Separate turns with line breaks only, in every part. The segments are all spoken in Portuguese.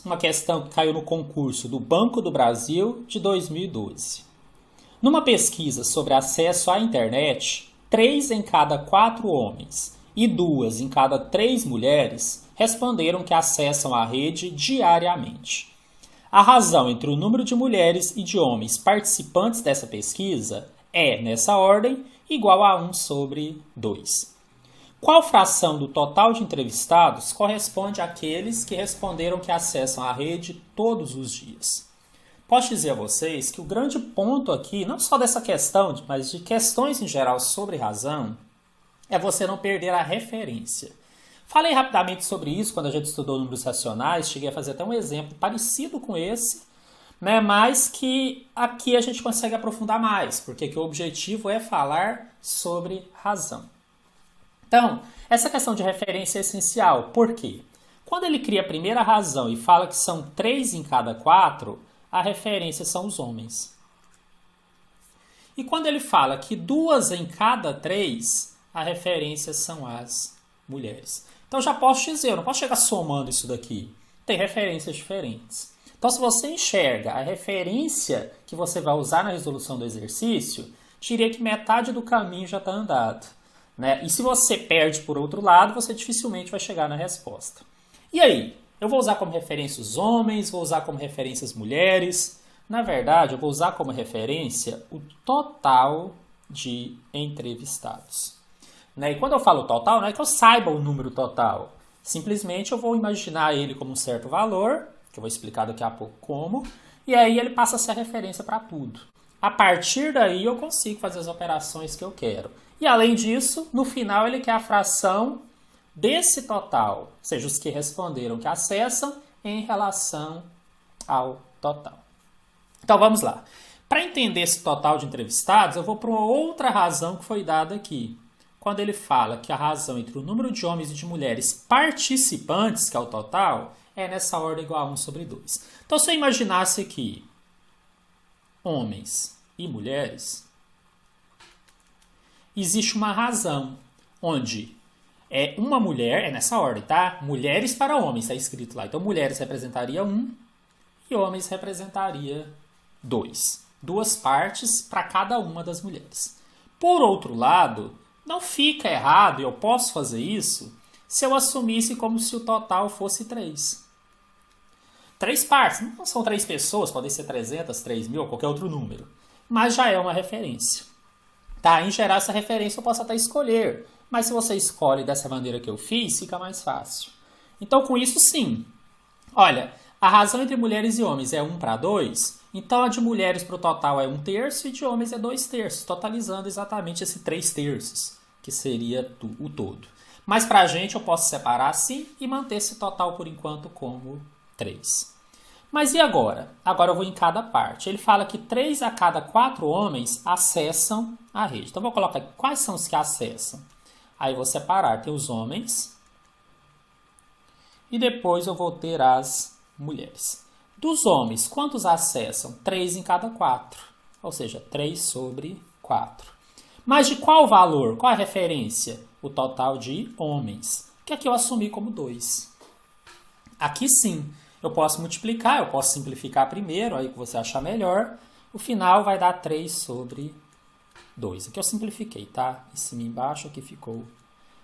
uma questão que caiu no concurso do Banco do Brasil de 2012. Numa pesquisa sobre acesso à internet, 3 em cada 4 homens e 2 em cada 3 mulheres responderam que acessam a rede diariamente. A razão entre o número de mulheres e de homens participantes dessa pesquisa é, nessa ordem, igual a 1/2. Qual fração do total de entrevistados corresponde àqueles que responderam que acessam a rede todos os dias? Posso dizer a vocês que o grande ponto aqui, não só dessa questão, mas de questões em geral sobre razão, é você não perder a referência. Falei rapidamente sobre isso quando a gente estudou números racionais, cheguei a fazer até um exemplo parecido com esse, né, mas que aqui a gente consegue aprofundar mais, porque aqui o objetivo é falar sobre razão. Então, essa questão de referência é essencial. Por quê? Quando ele cria a primeira razão e fala que são 3 em cada 4, a referência são os homens. E quando ele fala que 2 em cada 3, a referência são as mulheres. Então, já posso dizer, eu não posso chegar somando isso daqui. Tem referências diferentes. Então, se você enxerga a referência que você vai usar na resolução do exercício, diria que metade do caminho já está andado. Né? E se você perde por outro lado, você dificilmente vai chegar na resposta. E aí? Eu vou usar como referência os homens, vou usar como referência as mulheres. Na verdade, eu vou usar como referência o total de entrevistados. Né? E quando eu falo total, não é que eu saiba o número total. Simplesmente eu vou imaginar ele como um certo valor, que eu vou explicar daqui a pouco como, e aí ele passa a ser a referência para tudo. A partir daí eu consigo fazer as operações que eu quero. E além disso, no final ele quer a fração desse total, ou seja, os que responderam que acessam em relação ao total. Então vamos lá. Para entender esse total de entrevistados, eu vou para uma outra razão que foi dada aqui. Quando ele fala que a razão entre o número de homens e de mulheres participantes, que é o total, é nessa ordem igual a 1/2. Então se eu imaginasse aqui homens e mulheres, existe uma razão onde uma mulher, é nessa ordem, tá? Mulheres para homens, está escrito lá. Então, mulheres representaria 1 e homens representaria 2. 2 partes para cada uma das mulheres. Por outro lado, não fica errado, e eu posso fazer isso, se eu assumisse como se o total fosse 3. 3 partes, não são 3 pessoas, podem ser 300, 3.000 ou qualquer outro número. Mas já é uma referência. Tá? Em geral, essa referência eu posso até escolher. Mas se você escolhe dessa maneira que eu fiz, fica mais fácil. Então, com isso, sim. Olha, a razão entre mulheres e homens é 1/2. Então, a de mulheres para o total é 1/3 e de homens é 2/3, totalizando exatamente esse 3/3, que seria o todo. Mas para a gente, eu posso separar assim e manter esse total, por enquanto, como 3. Mas e agora? Agora eu vou em cada parte. Ele fala que 3 a cada 4 homens acessam a rede. Então, eu vou colocar aqui quais são os que acessam. Aí eu vou separar, tem os homens e depois eu vou ter as mulheres. Dos homens, quantos acessam? 3 em cada 4, ou seja, 3/4. Mas de qual valor? Qual a referência? O total de homens, que aqui eu assumi como 2. Aqui sim, eu posso multiplicar, eu posso simplificar primeiro, aí que você achar melhor. O final vai dar 3/2. Aqui eu simplifiquei, tá? Em cima e embaixo aqui ficou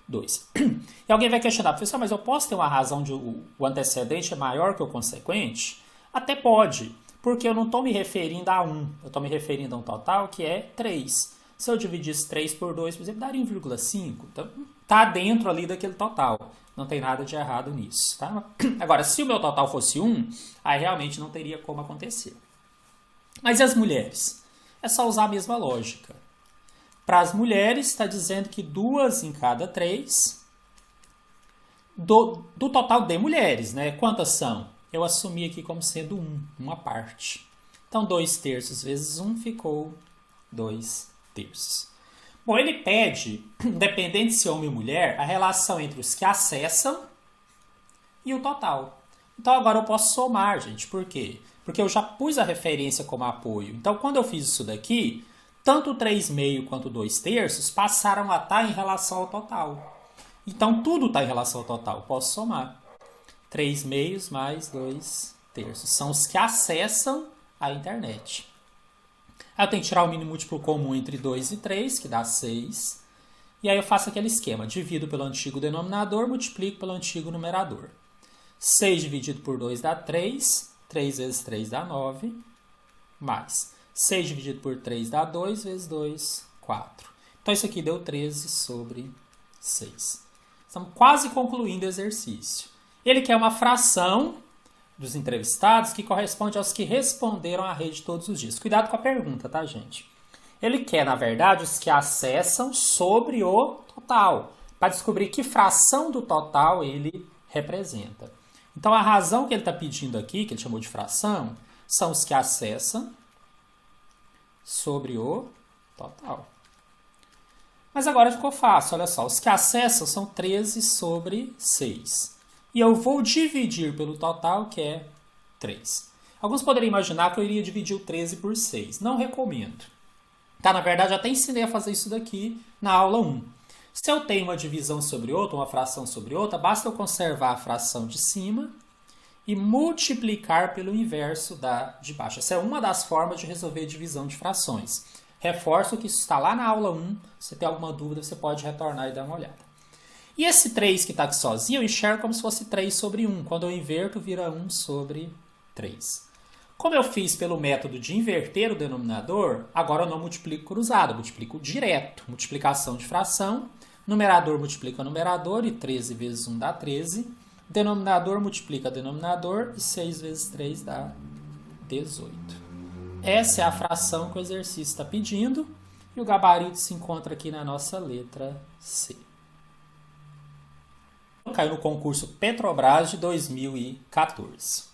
2. E alguém vai questionar, professor, mas eu posso ter uma razão de o antecedente é maior que o consequente? Até pode, porque eu não estou me referindo a 1, eu estou me referindo a um total que é 3. Se eu dividisse 3 por 2, por exemplo, daria 1,5. Então, está dentro ali daquele total. Não tem nada de errado nisso, tá? Agora, se o meu total fosse 1, aí realmente não teria como acontecer. Mas e as mulheres? É só usar a mesma lógica. Para as mulheres, está dizendo que 2 em cada 3 do total de mulheres, né? Quantas são? Eu assumi aqui como sendo 1, uma parte. Então, 2/3 vezes 1 ficou 2/3. Bom, ele pede, independente se homem ou mulher, a relação entre os que acessam e o total. Então, agora eu posso somar, gente. Por quê? Porque eu já pus a referência como apoio. Então, quando eu fiz isso daqui, tanto o 3/2 quanto o 2/3 passaram a estar em relação ao total. Então, tudo está em relação ao total. Posso somar. 3 meios mais 2 terços. São os que acessam a internet. Aí eu tenho que tirar o mínimo múltiplo comum entre 2 e 3, que dá 6. E aí eu faço aquele esquema. Divido pelo antigo denominador, multiplico pelo antigo numerador. 6 dividido por 2 dá 3. 3 vezes 3 dá 9. Mais 6 dividido por 3 dá 2 vezes 2, 4. Então isso aqui deu 13 sobre 6. Estamos quase concluindo o exercício. Ele quer uma fração dos entrevistados que corresponde aos que responderam à rede todos os dias. Cuidado com a pergunta, tá, gente? Ele quer, na verdade, os que acessam sobre o total, para descobrir que fração do total ele representa. Então, a razão que ele está pedindo aqui, que ele chamou de fração, são os que acessam sobre o total. Mas agora ficou fácil, olha só. Os que acessam são 13 sobre 6. E eu vou dividir pelo total, que é 3. Alguns poderiam imaginar que eu iria dividir o 13 por 6. Não recomendo. Tá, na verdade, eu até ensinei a fazer isso daqui na aula 1. Se eu tenho uma divisão sobre outra, uma fração sobre outra, basta eu conservar a fração de cima e multiplicar pelo inverso da de baixo. Essa é uma das formas de resolver divisão de frações. Reforço que isso está lá na aula 1. Se você tem alguma dúvida, você pode retornar e dar uma olhada. E esse 3 que está aqui sozinho, eu enxergo como se fosse 3 sobre 1. Quando eu inverto, vira 1 sobre 3. Como eu fiz pelo método de inverter o denominador, agora eu não multiplico cruzado, eu multiplico direto. Multiplicação de fração, numerador multiplica numerador, e 13 vezes 1 dá 13. Denominador multiplica denominador, e 6 vezes 3 dá 18. Essa é a fração que o exercício está pedindo, e o gabarito se encontra aqui na nossa letra C. Caiu no concurso Petrobras de 2014.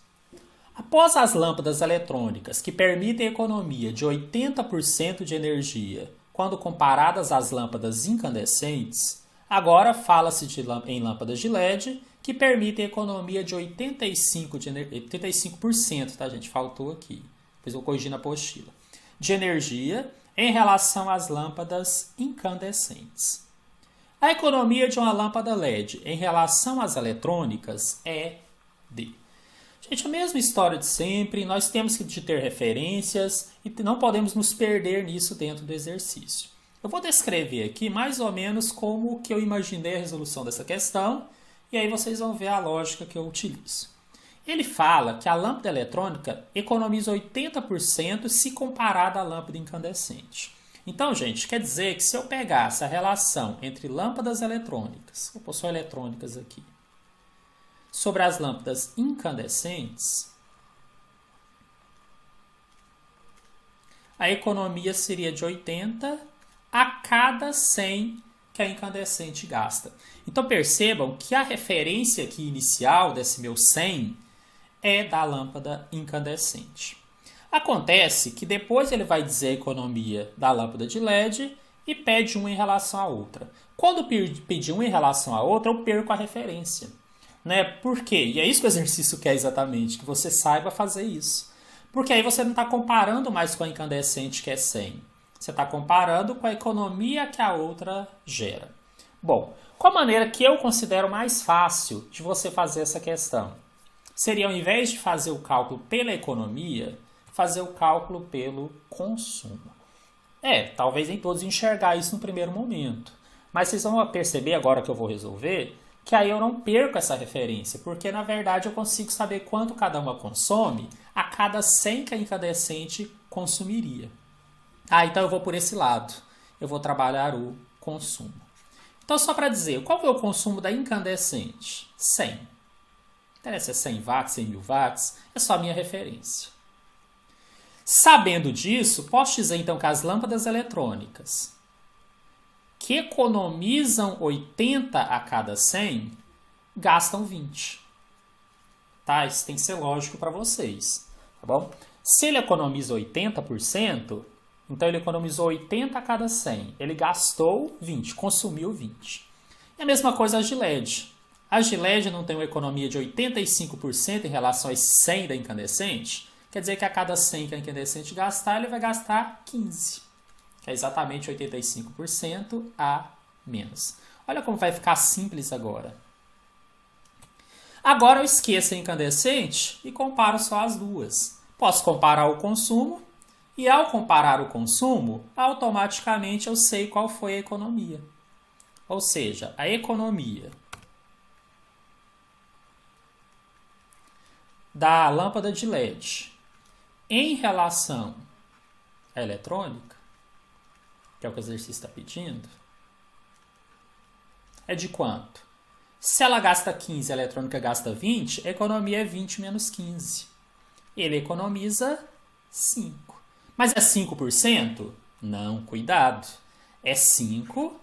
Após as lâmpadas eletrônicas, que permitem economia de 80% de energia quando comparadas às lâmpadas incandescentes, agora fala-se em lâmpadas de LED que permitem economia de 85%, tá, gente? Faltou aqui. Depois eu vou corrigir na apostila. De energia em relação às lâmpadas incandescentes. A economia de uma lâmpada LED em relação às eletrônicas é de... Gente, a mesma história de sempre, nós temos que ter referências e não podemos nos perder nisso dentro do exercício. Eu vou descrever aqui mais ou menos como que eu imaginei a resolução dessa questão e aí vocês vão ver a lógica que eu utilizo. Ele fala que a lâmpada eletrônica economiza 80% se comparada à lâmpada incandescente. Então, gente, quer dizer que se eu pegasse a relação entre lâmpadas eletrônicas, vou pôr só eletrônicas aqui, sobre as lâmpadas incandescentes, a economia seria de 80 a cada 100 que a incandescente gasta. Então, percebam que a referência aqui inicial desse meu 100 é da lâmpada incandescente. Acontece que depois ele vai dizer a economia da lâmpada de LED e pede uma em relação à outra. Quando pedir uma em relação à outra, eu perco a referência. Né? Por quê? E é isso que o exercício quer exatamente, que você saiba fazer isso. Porque aí você não está comparando mais com a incandescente, que é 100. Você está comparando com a economia que a outra gera. Bom, qual a maneira que eu considero mais fácil de você fazer essa questão? Seria, ao invés de fazer o cálculo pela economia, fazer o cálculo pelo consumo. Talvez nem todos enxergar isso no primeiro momento. Mas vocês vão perceber agora que eu vou resolver que aí eu não perco essa referência, porque na verdade eu consigo saber quanto cada uma consome a cada 100 que a incandescente consumiria. Então eu vou por esse lado. Eu vou trabalhar o consumo. Então só para dizer, qual é o consumo da incandescente? 100. Não interessa se é 100 watts, 100 mil watts, é só a minha referência. Sabendo disso, posso dizer então que as lâmpadas eletrônicas que economizam 80 a cada 100 gastam 20. Tá? Isso tem que ser lógico para vocês. Tá bom? Se ele economiza 80%, então ele economizou 80 a cada 100. Ele gastou 20, consumiu 20. E a mesma coisa as de LED. As de LED não tem uma economia de 85% em relação às 100 da incandescente. Quer dizer que a cada 100 que a incandescente gastar, ele vai gastar 15. Que é exatamente 85% a menos. Olha como vai ficar simples agora. Agora eu esqueço a incandescente e comparo só as duas. Posso comparar o consumo e ao comparar o consumo, automaticamente eu sei qual foi a economia. Ou seja, a economia da lâmpada de LED em relação à eletrônica, que é o que o exercício está pedindo, é de quanto? Se ela gasta 15 e a eletrônica gasta 20, a economia é 20 menos 15. Ele economiza 5. Mas é 5%? Não, cuidado. É 5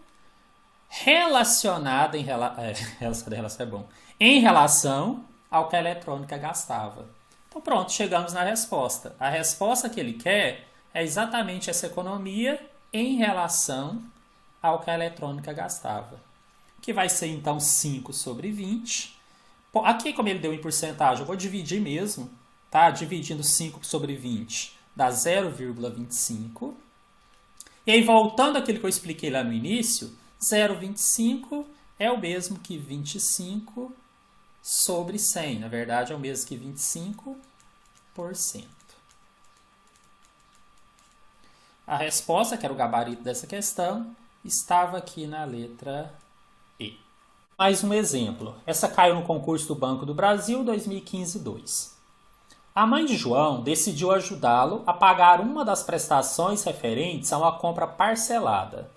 relacionado em relação é bom. Em relação ao que a eletrônica gastava. Então pronto, chegamos na resposta. A resposta que ele quer é exatamente essa economia em relação ao que a eletrônica gastava. Que vai ser então 5 sobre 20. Aqui, como ele deu em porcentagem, eu vou dividir mesmo, tá? Dividindo 5 sobre 20 dá 0,25. E aí, voltando àquilo que eu expliquei lá no início, 0,25 é o mesmo que 25 sobre 100. Na verdade, é o mesmo que 25%. A resposta, que era o gabarito dessa questão, estava aqui na letra E. Mais um exemplo. Essa caiu no concurso do Banco do Brasil 2015-2. A mãe de João decidiu ajudá-lo a pagar uma das prestações referentes a uma compra parcelada.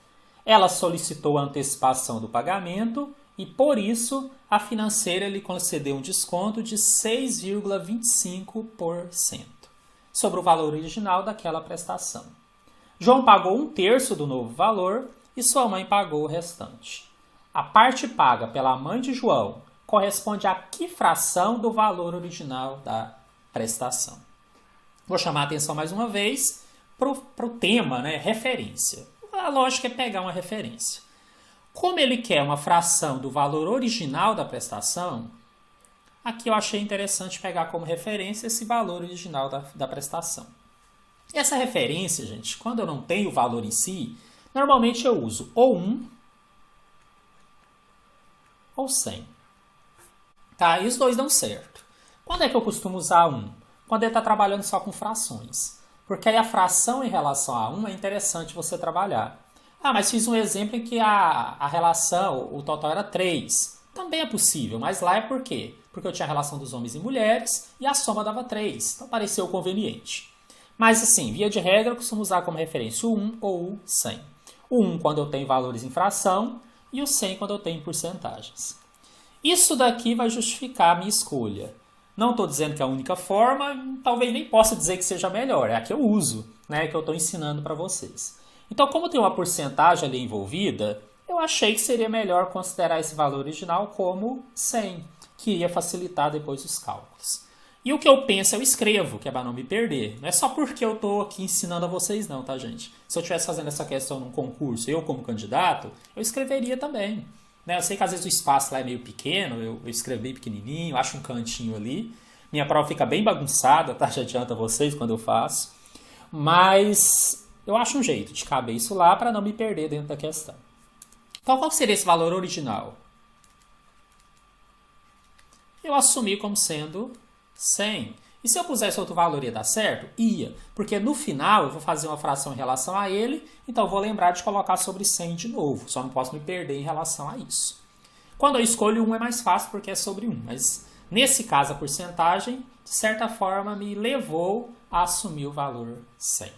Ela solicitou a antecipação do pagamento e, por isso, a financeira lhe concedeu um desconto de 6,25% sobre o valor original daquela prestação. João pagou 1/3 do novo valor e sua mãe pagou o restante. A parte paga pela mãe de João corresponde a que fração do valor original da prestação? Vou chamar a atenção mais uma vez para o tema, né? Referência. A lógica é pegar uma referência. Como ele quer uma fração do valor original da prestação, aqui eu achei interessante pegar como referência esse valor original da prestação. E essa referência, gente, quando eu não tenho o valor em si, normalmente eu uso ou 1 ou 100. Tá? E os dois dão certo. Quando é que eu costumo usar 1? Quando ele está trabalhando só com frações. Porque aí a fração em relação a 1 é interessante você trabalhar. Ah, mas fiz um exemplo em que a relação, o total era 3. Também é possível, mas lá é por quê? Porque eu tinha a relação dos homens e mulheres e a soma dava 3. Então pareceu conveniente. Mas assim, via de regra, eu costumo usar como referência o 1 ou o 100. O 1 quando eu tenho valores em fração e o 100 quando eu tenho porcentagens. Isso daqui vai justificar a minha escolha. Não estou dizendo que é a única forma, talvez nem possa dizer que seja melhor. É a que eu uso, né, que eu estou ensinando para vocês. Então, como tem uma porcentagem ali envolvida, eu achei que seria melhor considerar esse valor original como 100, que iria facilitar depois os cálculos. E o que eu penso eu escrevo, que é para não me perder. Não é só porque eu estou aqui ensinando a vocês não, tá, gente? Se eu estivesse fazendo essa questão num concurso, eu como candidato, eu escreveria também. Né? Eu sei que às vezes o espaço lá é meio pequeno, eu escrevi pequenininho, acho um cantinho ali. Minha prova fica bem bagunçada, tá? Já adianta vocês quando eu faço. Mas eu acho um jeito de caber isso lá para não me perder dentro da questão. Então, qual seria esse valor original? Eu assumi como sendo 100. E se eu pusesse outro valor ia dar certo? Ia. Porque no final eu vou fazer uma fração em relação a ele, então eu vou lembrar de colocar sobre 100 de novo. Só não posso me perder em relação a isso. Quando eu escolho 1 é mais fácil porque é sobre 1. Mas nesse caso a porcentagem, de certa forma, me levou a assumir o valor 100. O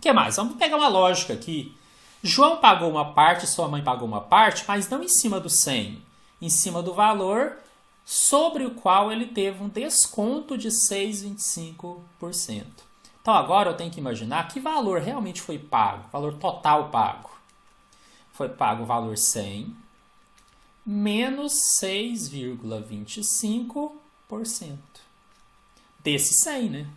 que mais? Vamos pegar uma lógica aqui. João pagou uma parte, sua mãe pagou uma parte, mas não em cima do 100. Em cima do valor sobre o qual ele teve um desconto de 6,25%. Então agora eu tenho que imaginar que valor realmente foi pago, valor total pago. Foi pago o valor 100 menos 6,25% desse 100, né?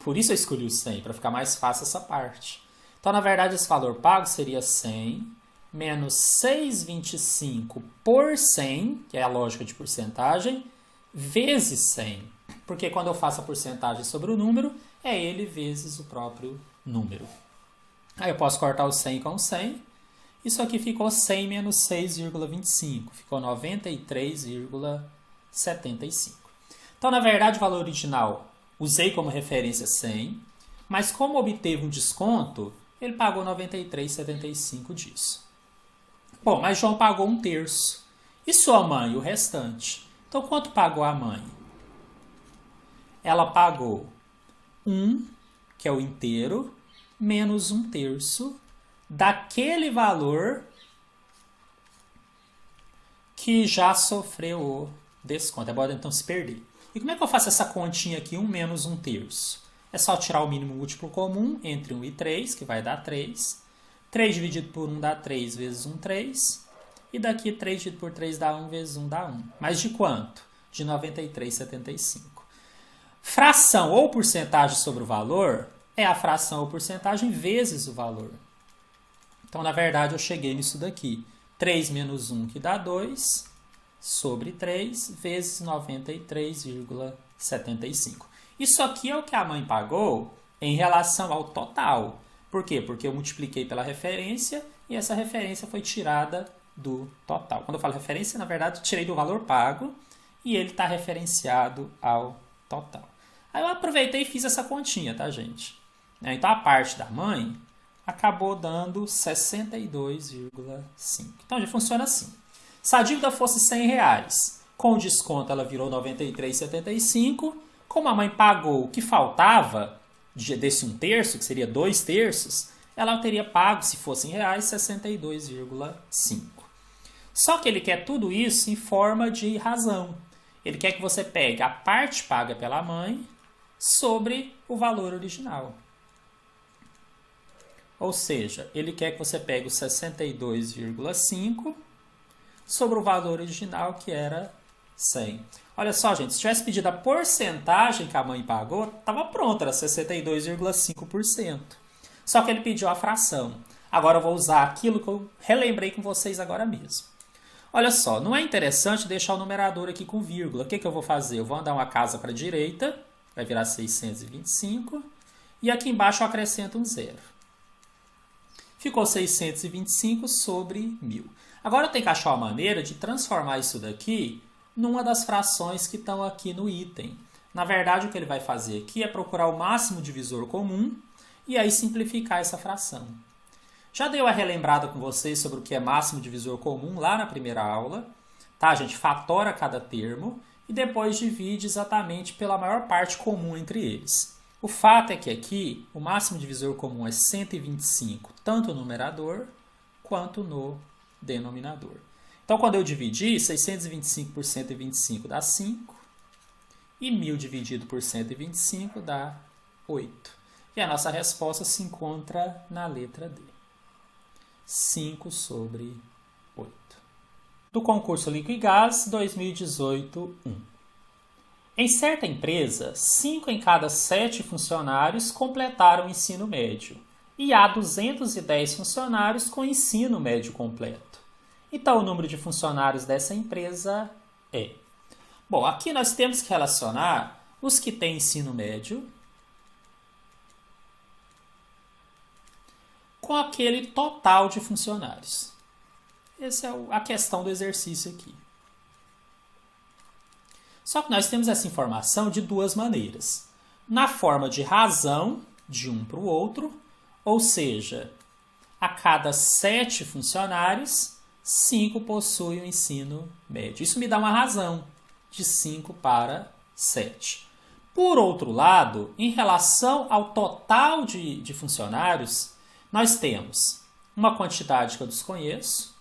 Por isso eu escolhi o 100, para ficar mais fácil essa parte. Então, na verdade, esse valor pago seria 100 menos 6,25 por 100, que é a lógica de porcentagem, vezes 100. Porque quando eu faço a porcentagem sobre o número, é ele vezes o próprio número. Aí eu posso cortar o 100 com 100 Isso aqui ficou 100 menos 6,25. Ficou 93,75. Então, na verdade, o valor original usei como referência 100, mas como obteve um desconto, ele pagou 93,75 disso. Bom, mas João pagou 1/3. E sua mãe, o restante? Então, quanto pagou a mãe? Ela pagou 1, que é o inteiro, menos 1/3 daquele valor que já sofreu o desconto. É bom então se perder. E como é que eu faço essa continha aqui, 1 menos 1/3? É só tirar o mínimo múltiplo comum entre 1 e 3, que vai dar 3. 3 dividido por 1 dá 3 vezes 1, 3. E daqui 3 dividido por 3 dá 1 vezes 1 dá 1. Mas de quanto? De 93,75. Fração ou porcentagem sobre o valor é a fração ou porcentagem vezes o valor. Então, na verdade, eu cheguei nisso daqui. 3 menos 1, que dá 2, sobre 3, vezes 93,75. Isso aqui é o que a mãe pagou em relação ao total. Por quê? Porque eu multipliquei pela referência e essa referência foi tirada do total. Quando eu falo referência, na verdade, eu tirei do valor pago e ele está referenciado ao total. Aí eu aproveitei e fiz essa continha, tá, gente? Então, a parte da mãe acabou dando 62,5. Então, já funciona assim. Se a dívida fosse R$100, com o desconto ela virou 93,75. Como a mãe pagou o que faltava desse 1/3, que seria 2/3, ela teria pago, se fosse em reais, 62,5. Só que ele quer tudo isso em forma de razão. Ele quer que você pegue a parte paga pela mãe sobre o valor original. Ou seja, ele quer que você pegue o 62,5 sobre o valor original, que era 100. Olha só, gente, se tivesse pedido a porcentagem que a mãe pagou, estava pronto, era 62,5%. Só que ele pediu a fração. Agora eu vou usar aquilo que eu relembrei com vocês agora mesmo. Olha só, não é interessante deixar o numerador aqui com vírgula. O que eu vou fazer? Eu vou andar uma casa para a direita, vai virar 625, e aqui embaixo eu acrescento um zero. Ficou 625 sobre 1.000. Agora eu tenho que achar uma maneira de transformar isso daqui numa das frações que estão aqui no item. Na verdade, o que ele vai fazer aqui é procurar o máximo divisor comum e aí simplificar essa fração. Já dei uma relembrada com vocês sobre o que é máximo divisor comum lá na primeira aula. Tá, a gente fatora cada termo e depois divide exatamente pela maior parte comum entre eles. O fato é que aqui o máximo divisor comum é 125, tanto no numerador quanto no denominador. Então, quando eu dividir, 625 por 125 dá 5, e 1.000 dividido por 125 dá 8. E a nossa resposta se encontra na letra D. 5 sobre 8. Do concurso Liquigás 2018, 1. Em certa empresa, 5 em cada 7 funcionários completaram o ensino médio e há 210 funcionários com ensino médio completo. Então, o número de funcionários dessa empresa é... Bom, aqui nós temos que relacionar os que têm ensino médio com aquele total de funcionários. Essa é a questão do exercício aqui. Só que nós temos essa informação de duas maneiras. Na forma de razão, de um para o outro, ou seja, a cada 7 funcionários, 5 possuem o ensino médio. Isso me dá uma razão de 5 para 7. Por outro lado, em relação ao total de funcionários, nós temos uma quantidade que eu desconheço,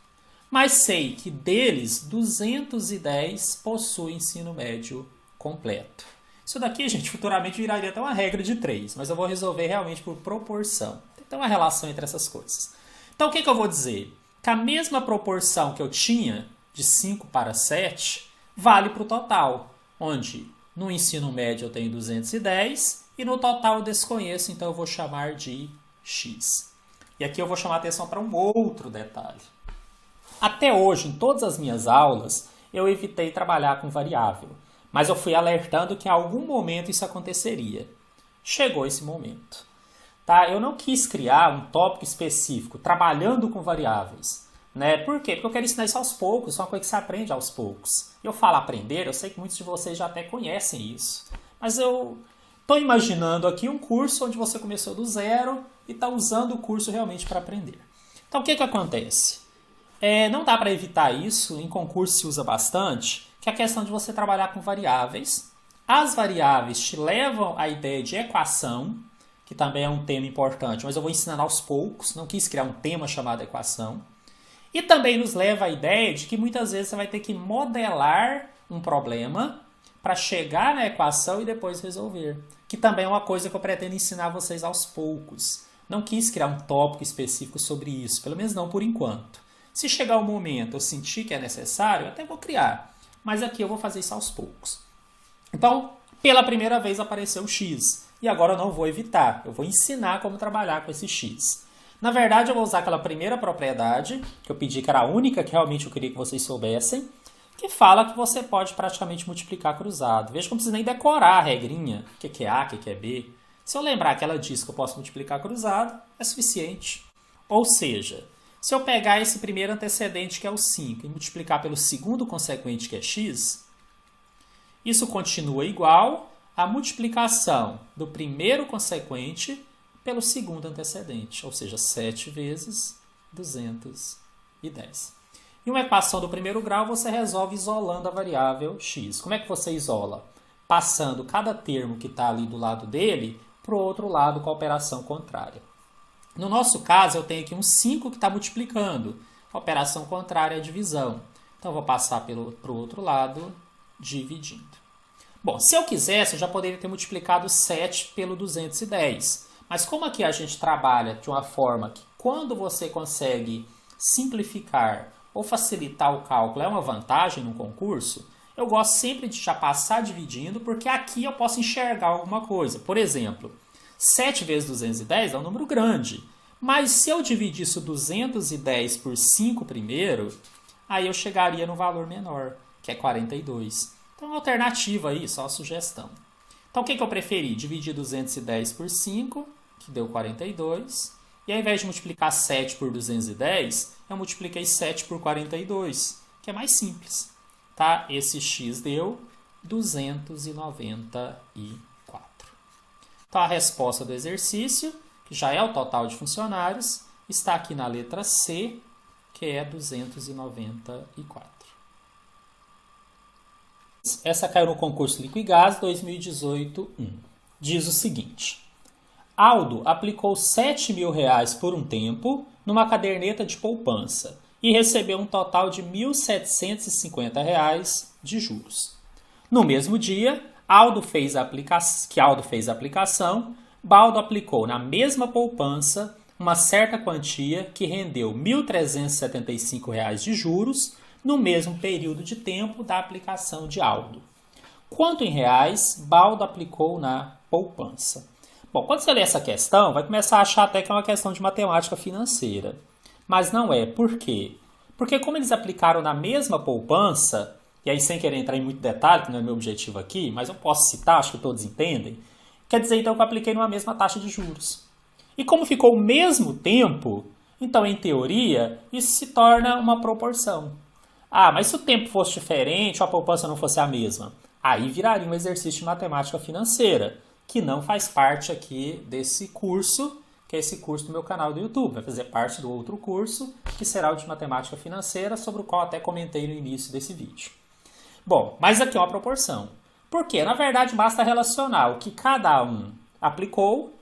mas sei que deles 210 possuem ensino médio completo. Isso daqui, gente, futuramente viraria até uma regra de 3, mas eu vou resolver realmente por proporção. Tem uma relação entre essas coisas. Então, o que eu vou dizer? Que a mesma proporção que eu tinha, de 5 para 7, vale para o total, onde no ensino médio eu tenho 210 e no total eu desconheço, então eu vou chamar de x. E aqui eu vou chamar a atenção para um outro detalhe. Até hoje, em todas as minhas aulas, eu evitei trabalhar com variável, mas eu fui alertando que em algum momento isso aconteceria. Chegou esse momento. Tá? Eu não quis criar um tópico específico trabalhando com variáveis. Né? Por quê? Porque eu quero ensinar isso aos poucos, isso é uma coisa que você aprende aos poucos. Eu falo aprender, eu sei que muitos de vocês já até conhecem isso. Mas eu estou imaginando aqui um curso onde você começou do zero e está usando o curso realmente para aprender. Então o que acontece? Não dá para evitar isso, em concurso se usa bastante, que é a questão de você trabalhar com variáveis. As variáveis te levam à ideia de equação, que também é um tema importante, mas eu vou ensinando aos poucos, não quis criar um tema chamado equação. E também nos leva à ideia de que muitas vezes você vai ter que modelar um problema para chegar na equação e depois resolver. Que também é uma coisa que eu pretendo ensinar vocês aos poucos. Não quis criar um tópico específico sobre isso, pelo menos não por enquanto. Se chegar o momento eu sentir que é necessário, eu até vou criar. Mas aqui eu vou fazer isso aos poucos. Então, pela primeira vez apareceu o x. E agora eu não vou evitar, eu vou ensinar como trabalhar com esse x. Na verdade, eu vou usar aquela primeira propriedade, que eu pedi que era a única que realmente eu queria que vocês soubessem, que fala que você pode praticamente multiplicar cruzado. Veja que eu não preciso nem decorar a regrinha, o que é A, o que é B. Se eu lembrar que ela diz que eu posso multiplicar cruzado, é suficiente. Ou seja, se eu pegar esse primeiro antecedente, que é o 5, e multiplicar pelo segundo consequente, que é x, isso continua igual à multiplicação do primeiro consequente pelo segundo antecedente, ou seja, 7 vezes 210. E uma equação do primeiro grau você resolve isolando a variável x. Como é que você isola? Passando cada termo que está ali do lado dele para o outro lado com a operação contrária. No nosso caso, eu tenho aqui um 5 que está multiplicando. A operação contrária é a divisão. Então, eu vou passar para o outro lado, dividindo. Bom, se eu quisesse, eu já poderia ter multiplicado 7 pelo 210. Mas como aqui a gente trabalha de uma forma que quando você consegue simplificar ou facilitar o cálculo é uma vantagem no concurso, eu gosto sempre de já passar dividindo, porque aqui eu posso enxergar alguma coisa. Por exemplo, 7 vezes 210 é um número grande, mas se eu dividisse o 210 por 5 primeiro, aí eu chegaria no valor menor, que é 42. Então, é uma alternativa aí, só uma sugestão. Então, o que eu preferi? Dividir 210 por 5, que deu 42. E ao invés de multiplicar 7 por 210, eu multipliquei 7 por 42, que é mais simples. Tá? Esse x deu 294. Então, a resposta do exercício, que já é o total de funcionários, está aqui na letra C, que é 294. Essa caiu no concurso Liquigás 2018-1. Diz o seguinte: Aldo aplicou R$7.000 por um tempo numa caderneta de poupança e recebeu um total de R$1.750 de juros. No mesmo dia, Aldo fez a aplicação, Baldo aplicou na mesma poupança uma certa quantia que rendeu R$1.375 de juros no mesmo período de tempo da aplicação de Aldo. Quanto em reais Baldo aplicou na poupança? Bom, quando você lê essa questão, vai começar a achar até que é uma questão de matemática financeira. Mas não é. Por quê? Porque como eles aplicaram na mesma poupança, e aí sem querer entrar em muito detalhe, que não é meu objetivo aqui, mas eu posso citar, acho que todos entendem, quer dizer então que eu apliquei numa mesma taxa de juros. E como ficou o mesmo tempo, então em teoria isso se torna uma proporção. Ah, mas se o tempo fosse diferente ou a poupança não fosse a mesma, aí viraria um exercício de matemática financeira, que não faz parte aqui desse curso, que é esse curso do meu canal do YouTube. Vai fazer parte do outro curso, que será o de matemática financeira, sobre o qual até comentei no início desse vídeo. Bom, mas aqui é uma proporção. Por quê? Na verdade, basta relacionar o que cada um aplicou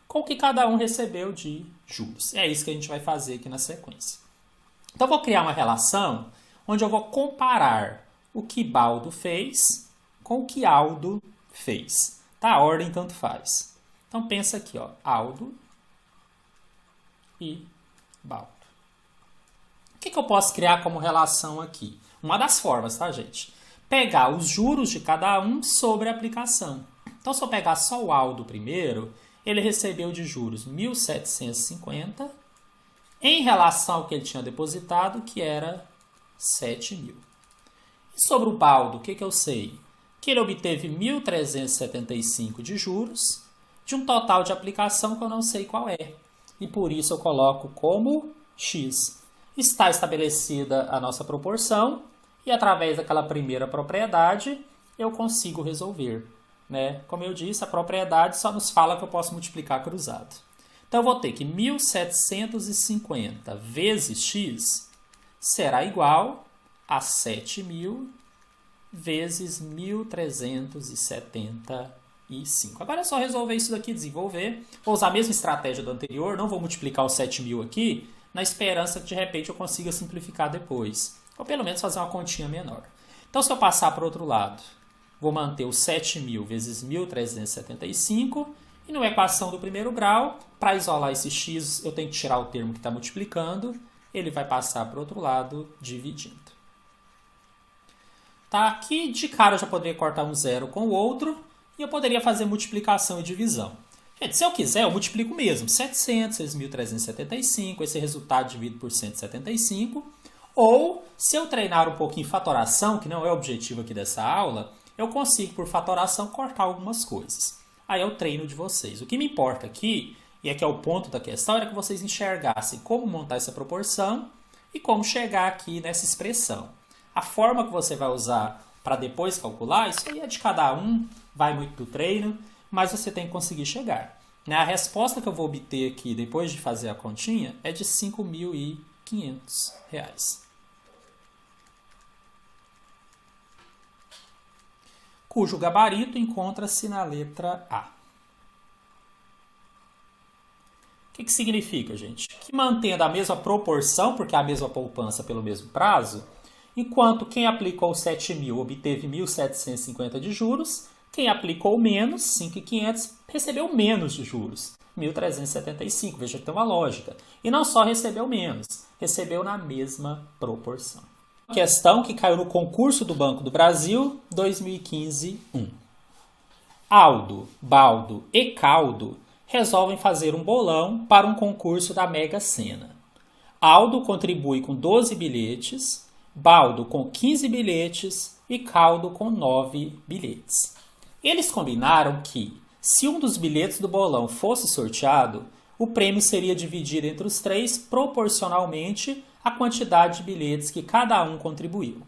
com o que cada um recebeu de juros. É isso que a gente vai fazer aqui na sequência. Então, eu vou criar uma relação onde eu vou comparar o que Baldo fez com o que Aldo fez. Tá? A ordem tanto faz. Então, pensa aqui, ó, Aldo e Baldo. O que eu posso criar como relação aqui? Uma das formas, tá, gente? Pegar os juros de cada um sobre a aplicação. Então, se eu pegar só o Aldo primeiro, ele recebeu de juros 1.750 em relação ao que ele tinha depositado, que era 7.000. E sobre o Baldo, o que eu sei? Que ele obteve 1.375 de juros de um total de aplicação que eu não sei qual é. E por isso eu coloco como x. Está estabelecida a nossa proporção e através daquela primeira propriedade eu consigo resolver. Né? Como eu disse, a propriedade só nos fala que eu posso multiplicar cruzado. Então eu vou ter que 1750 vezes x será igual a 7.000 vezes 1.375. Agora é só resolver isso daqui, desenvolver. Vou usar a mesma estratégia do anterior, não vou multiplicar os 7.000 aqui, na esperança que de repente eu consiga simplificar depois. Ou pelo menos fazer uma continha menor. Então se eu passar para o outro lado, vou manter os 7.000 vezes 1.375. E numa equação do primeiro grau, para isolar esse x, eu tenho que tirar o termo que está multiplicando. Ele vai passar para o outro lado, dividindo. Tá? Aqui, de cara, eu já poderia cortar um zero com o outro. E eu poderia fazer multiplicação e divisão. Gente, se eu quiser, eu multiplico mesmo. 700 vezes 1.375, esse resultado dividido por 175. Ou, se eu treinar um pouquinho fatoração, que não é o objetivo aqui dessa aula, eu consigo, por fatoração, cortar algumas coisas. Aí é o treino de vocês. O que me importa aqui, e é que é o ponto da questão, era que vocês enxergassem como montar essa proporção e como chegar aqui nessa expressão. A forma que você vai usar para depois calcular, isso aí é de cada um, vai muito do treino, mas você tem que conseguir chegar. A resposta que eu vou obter aqui, depois de fazer a continha, é de R$ 5.500. Cujo gabarito encontra-se na letra A. O que significa, gente? Que mantendo a mesma proporção, porque é a mesma poupança pelo mesmo prazo, enquanto quem aplicou 7.000 obteve 1.750 de juros, quem aplicou menos, 5.500, recebeu menos de juros, 1.375. Veja que tem uma lógica. E não só recebeu menos, recebeu na mesma proporção. Questão que caiu no concurso do Banco do Brasil 2015-1. Aldo, Baldo e Caldo resolvem fazer um bolão para um concurso da Mega Sena. Aldo contribui com 12 bilhetes, Baldo com 15 bilhetes e Caldo com 9 bilhetes. Eles combinaram que, se um dos bilhetes do bolão fosse sorteado, o prêmio seria dividido entre os três proporcionalmente à quantidade de bilhetes que cada um contribuiu.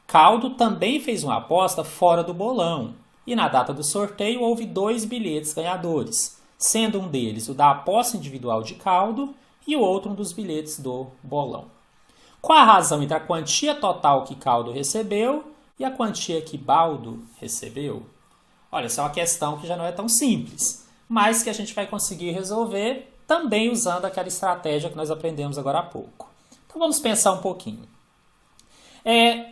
Caldo também fez uma aposta fora do bolão, e na data do sorteio houve 2 bilhetes ganhadores, sendo um deles o da aposta individual de Caldo e o outro um dos bilhetes do bolão. Qual a razão entre a quantia total que Caldo recebeu e a quantia que Baldo recebeu? Olha, essa é uma questão que já não é tão simples, mas que a gente vai conseguir resolver também usando aquela estratégia que nós aprendemos agora há pouco. Então vamos pensar um pouquinho.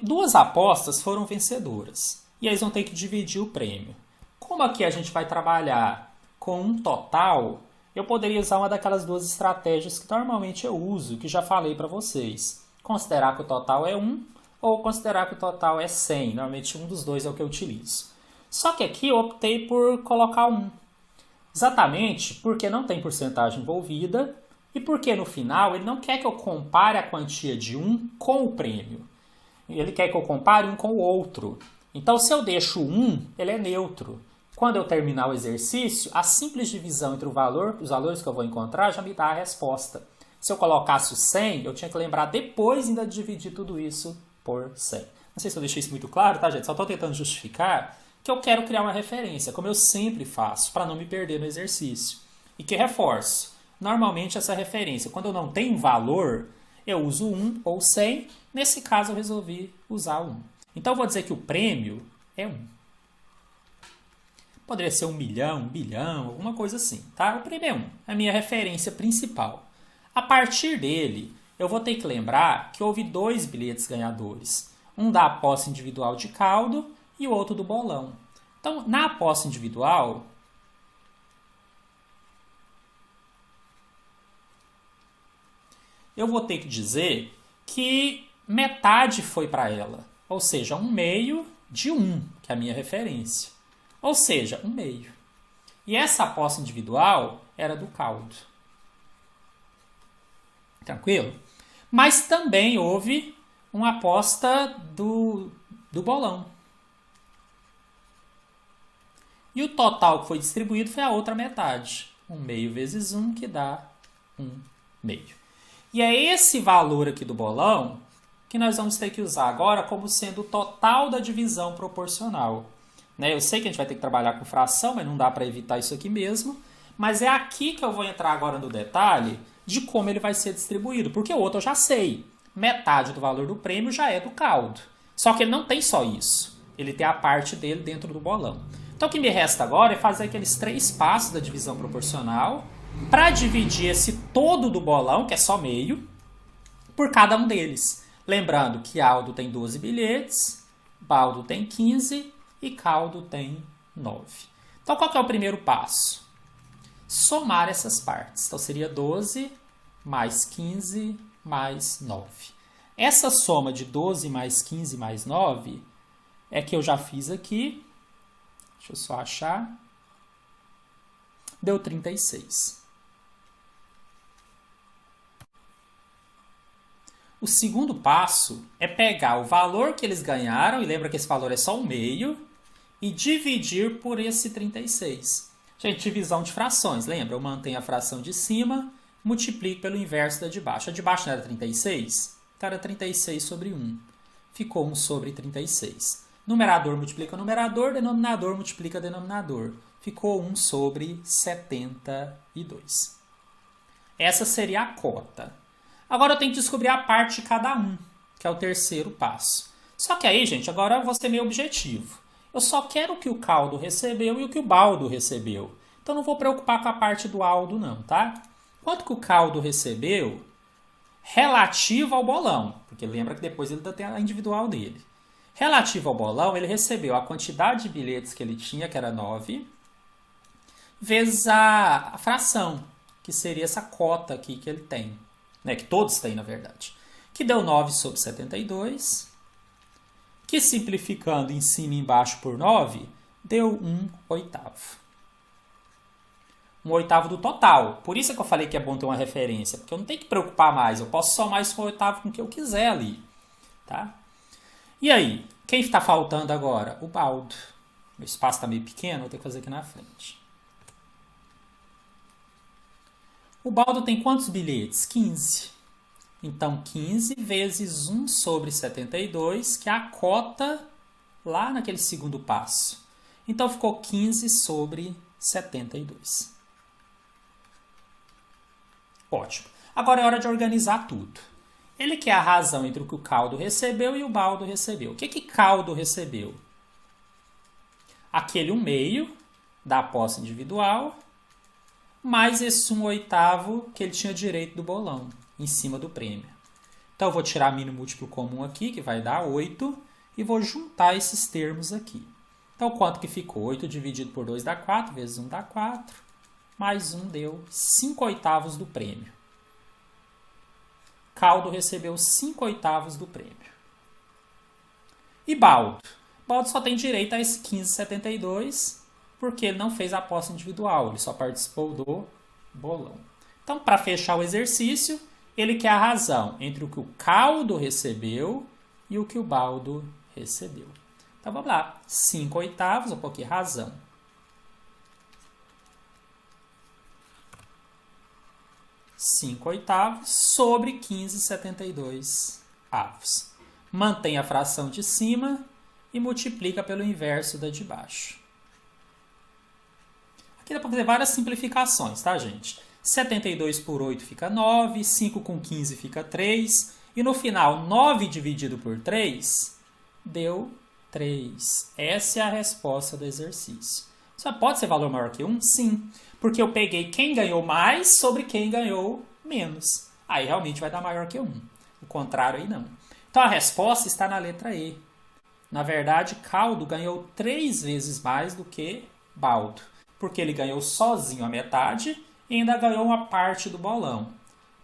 2 apostas foram vencedoras e eles vão ter que dividir o prêmio. Como aqui a gente vai trabalhar com um total, eu poderia usar uma daquelas 2 estratégias que normalmente eu uso, que já falei para vocês. Considerar que o total é 1 ou considerar que o total é 100. Normalmente um dos dois é o que eu utilizo. Só que aqui eu optei por colocar 1. Exatamente porque não tem porcentagem envolvida e porque no final ele não quer que eu compare a quantia de 1 com o prêmio. Ele quer que eu compare um com o outro. Então se eu deixo 1, ele é neutro. Quando eu terminar o exercício, a simples divisão entre os valores que eu vou encontrar já me dá a resposta. Se eu colocasse o 100, eu tinha que lembrar depois ainda de dividir tudo isso por 100. Não sei se eu deixei isso muito claro, tá, gente? Só estou tentando justificar que eu quero criar uma referência, como eu sempre faço, para não me perder no exercício. E que reforço. Normalmente essa referência, quando eu não tenho um valor, eu uso 1 ou 100. Nesse caso eu resolvi usar 1. Então eu vou dizer que o prêmio é 1. Poderia ser 1 milhão, 1 bilhão, alguma coisa assim, tá? O prêmio é 1, é a minha referência principal. A partir dele, eu vou ter que lembrar que houve 2 bilhetes ganhadores. Um da aposta individual de Caldo e o outro do bolão. Então, na aposta individual, eu vou ter que dizer que metade foi para ela. Ou seja, 1/2 de 1, que é a minha referência. Ou seja, 1/2. E essa aposta individual era do Caldo. Tranquilo? Mas também houve uma aposta do bolão. E o total que foi distribuído foi a outra metade. 1 meio vezes 1, que dá 1 meio. E é esse valor aqui do bolão que nós vamos ter que usar agora como sendo o total da divisão proporcional. Eu sei que a gente vai ter que trabalhar com fração, mas não dá para evitar isso aqui mesmo. Mas é aqui que eu vou entrar agora no detalhe de como ele vai ser distribuído. Porque o outro eu já sei. Metade do valor do prêmio já é do caldo. Só que ele não tem só isso. Ele tem a parte dele dentro do bolão. Então o que me resta agora é fazer aqueles 3 passos da divisão proporcional para dividir esse todo do bolão, que é só meio, por cada um deles. Lembrando que Aldo tem 12 bilhetes, Baldo tem 15 e Caldo tem 9. Então qual que é o primeiro passo? Somar essas partes. Então seria 12 mais 15 mais 9. Essa soma de 12 mais 15 mais 9 é que eu já fiz aqui. Deixa eu só achar. Deu 36. O segundo passo é pegar o valor que eles ganharam, e lembra que esse valor é só 1 meio, e dividir por esse 36. Gente, divisão de frações, lembra? Eu mantenho a fração de cima, multiplico pelo inverso da de baixo. A de baixo não era 36? Então era 36 sobre 1. Ficou 1 sobre 36. Numerador multiplica numerador, denominador multiplica denominador. Ficou 1 sobre 72. Essa seria a cota. Agora eu tenho que descobrir a parte de cada um, que é o terceiro passo. Só que aí, gente, agora eu vou ser meio objetivo. Eu só quero o que o caldo recebeu e o que o baldo recebeu. Então não vou preocupar com a parte do aldo não, tá? Quanto que o caldo recebeu relativo ao bolão, porque lembra que depois ele ainda tem a individual dele. Relativo ao bolão, ele recebeu a quantidade de bilhetes que ele tinha, que era 9, vezes a fração, que seria essa cota aqui que ele tem. Que todos têm, na verdade. Que deu 9 sobre 72, que simplificando em cima e embaixo por 9, deu 1 oitavo. 1 oitavo do total. Por isso é que eu falei que é bom ter uma referência, porque eu não tenho que preocupar mais, eu posso somar esse 1 oitavo com o que eu quiser ali. Tá? E aí, quem está faltando agora? O baldo. O espaço está meio pequeno, vou ter que fazer aqui na frente. O baldo tem quantos bilhetes? 15. Então, 15 vezes 1 sobre 72, que é a cota lá naquele segundo passo. Então, ficou 15 sobre 72. Ótimo. Agora é hora de organizar tudo. Ele quer a razão entre o que o caldo recebeu e o baldo recebeu. O que caldo recebeu? Aquele 1 meio da posse individual, mais esse 1 oitavo que ele tinha direito do bolão, em cima do prêmio. Então, eu vou tirar mínimo múltiplo comum aqui, que vai dar 8, e vou juntar esses termos aqui. Então, quanto que ficou? 8 dividido por 2 dá 4, vezes 1 dá 4, mais 1 deu 5 oitavos do prêmio. Caldo recebeu 5 oitavos do prêmio. E baldo? Baldo só tem direito a esse 15,72, porque ele não fez a aposta individual, ele só participou do bolão. Então, para fechar o exercício, ele quer a razão entre o que o caldo recebeu e o que o baldo recebeu. Então, vamos lá. 5 oitavos, vou pôr aqui razão. Cinco oitavos sobre 15,72 avos. Mantém a fração de cima e multiplica pelo inverso da de baixo. Aqui dá para fazer várias simplificações, tá, gente? 72 por 8 fica 9, 5 com 15 fica 3, e no final, 9 dividido por 3 deu 3. Essa é a resposta do exercício. Só pode ser valor maior que 1? Sim, porque eu peguei quem ganhou mais sobre quem ganhou menos. Aí realmente vai dar maior que 1. O contrário aí não. Então a resposta está na letra E. Na verdade, caldo ganhou 3 vezes mais do que baldo, porque ele ganhou sozinho a metade e ainda ganhou uma parte do bolão.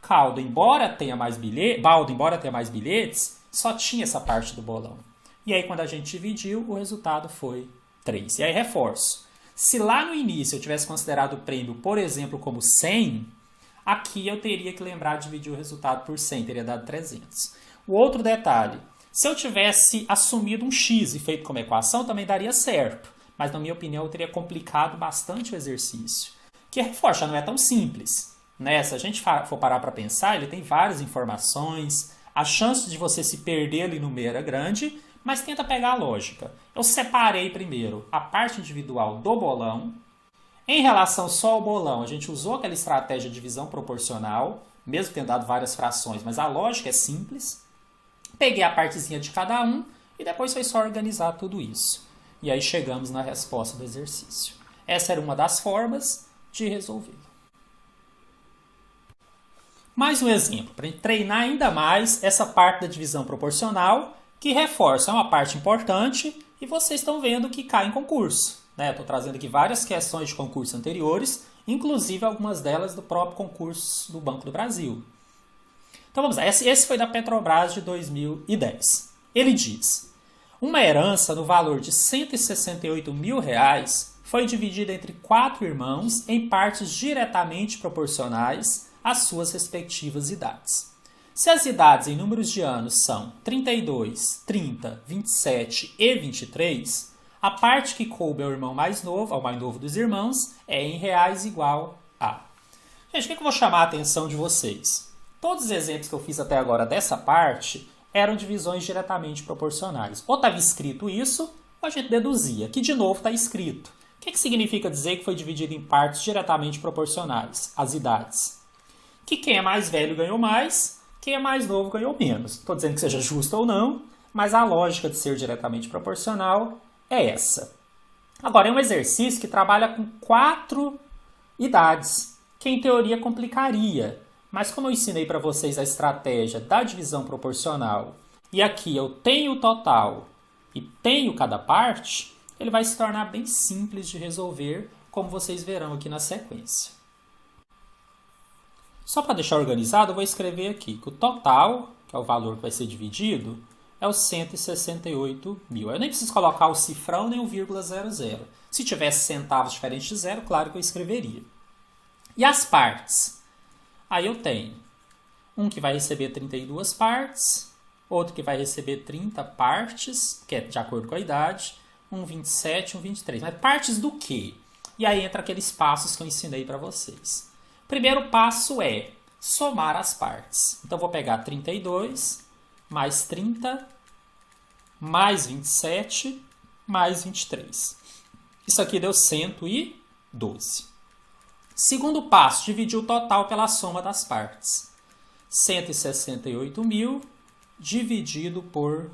Caldo, embora tenha mais bilhetes, baldo, embora tenha mais bilhetes, só tinha essa parte do bolão. E aí, quando a gente dividiu, o resultado foi 3. E aí, reforço. Se lá no início eu tivesse considerado o prêmio, por exemplo, como 100, aqui eu teria que lembrar de dividir o resultado por 100, teria dado 300. O outro detalhe, se eu tivesse assumido um x e feito como equação, também daria certo. mas na minha opinião eu teria complicado bastante o exercício. Que reforça, não é tão simples, né? Se a gente for parar para pensar, ele tem várias informações, a chance de você se perder ali no meio era grande, mas tenta pegar a lógica. Eu separei primeiro a parte individual do bolão. Em relação só ao bolão, a gente usou aquela estratégia de divisão proporcional, mesmo tendo dado várias frações, mas a lógica é simples. Peguei a partezinha de cada um e depois foi só organizar tudo isso. E aí chegamos na resposta do exercício. Essa era uma das formas de resolver. Mais um exemplo, para treinar ainda mais essa parte da divisão proporcional, que reforça, é uma parte importante e vocês estão vendo que cai em concurso. Né? Estou trazendo aqui várias questões de concurso anteriores, inclusive algumas delas do próprio concurso do Banco do Brasil. Então vamos lá, esse foi da Petrobras de 2010. Ele diz, uma herança no valor de R$168 mil foi dividida entre 4 irmãos em partes diretamente proporcionais às suas respectivas idades. Se as idades em números de anos são 32, 30, 27 e 23, a parte que coube ao irmão mais novo, ao mais novo dos irmãos, é em reais igual a... Gente, o que eu vou chamar a atenção de vocês? Todos os exemplos que eu fiz até agora dessa parte eram divisões diretamente proporcionais. Ou estava escrito isso, ou a gente deduzia, que de novo está escrito. O que significa dizer que foi dividido em partes diretamente proporcionais? As idades. Que quem é mais velho ganhou mais, quem é mais novo ganhou menos. Estou dizendo que seja justo ou não, mas a lógica de ser diretamente proporcional é essa. Agora, é um exercício que trabalha com 4 idades, que em teoria complicaria. Mas como eu ensinei para vocês a estratégia da divisão proporcional, e aqui eu tenho o total e tenho cada parte, ele vai se tornar bem simples de resolver, como vocês verão aqui na sequência. Só para deixar organizado, eu vou escrever aqui que o total, que é o valor que vai ser dividido, é os 168 mil. Eu nem preciso colocar o cifrão nem o 0,00. Se tivesse centavos diferentes de zero, claro que eu escreveria. E as partes? Aí eu tenho um que vai receber 32 partes, outro que vai receber 30 partes, que é de acordo com a idade, um 27 e um 23. Mas partes do quê? E aí entra aqueles passos que eu ensinei para vocês. O primeiro passo é somar as partes. Então, eu vou pegar 32 mais 30 mais 27 mais 23. Isso aqui deu 112. Segundo passo, dividir o total pela soma das partes. 168 mil dividido por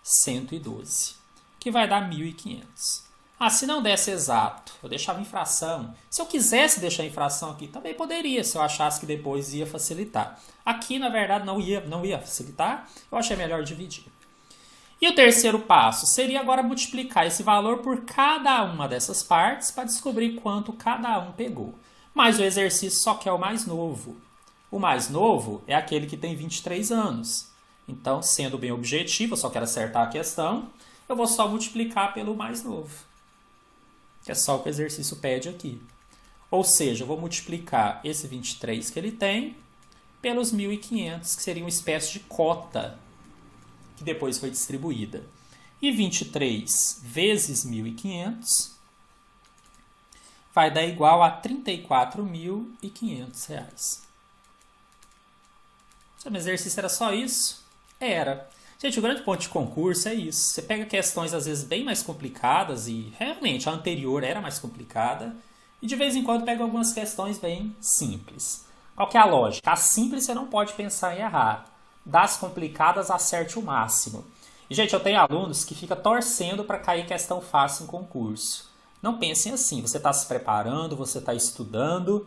112, que vai dar 1.500. Ah, se não desse exato, eu deixava em fração. Se eu quisesse deixar em fração aqui, também poderia, se eu achasse que depois ia facilitar. Aqui, na verdade, não ia facilitar, eu achei melhor dividir. E o terceiro passo seria agora multiplicar esse valor por cada uma dessas partes para descobrir quanto cada um pegou. Mas o exercício só quer o mais novo. O mais novo é aquele que tem 23 anos. Então, sendo bem objetivo, eu só quero acertar a questão, eu vou só multiplicar pelo mais novo. Que é só o que o exercício pede aqui. Ou seja, eu vou multiplicar esse 23 que ele tem pelos 1.500, que seria uma espécie de cota que depois foi distribuída. E 23 vezes 1.500 vai dar igual a R$ 34.500. Se o exercício era só isso? Era. Gente, o grande ponto de concurso é isso. Você pega questões, às vezes, bem mais complicadas, e realmente a anterior era mais complicada, e de vez em quando pega algumas questões bem simples. Qual que é a lógica? As simples você não pode pensar em errar. Das complicadas, acerte o máximo. E, gente, eu tenho alunos que ficam torcendo para cair questão fácil em concurso. Não pensem assim, você está se preparando, você está estudando.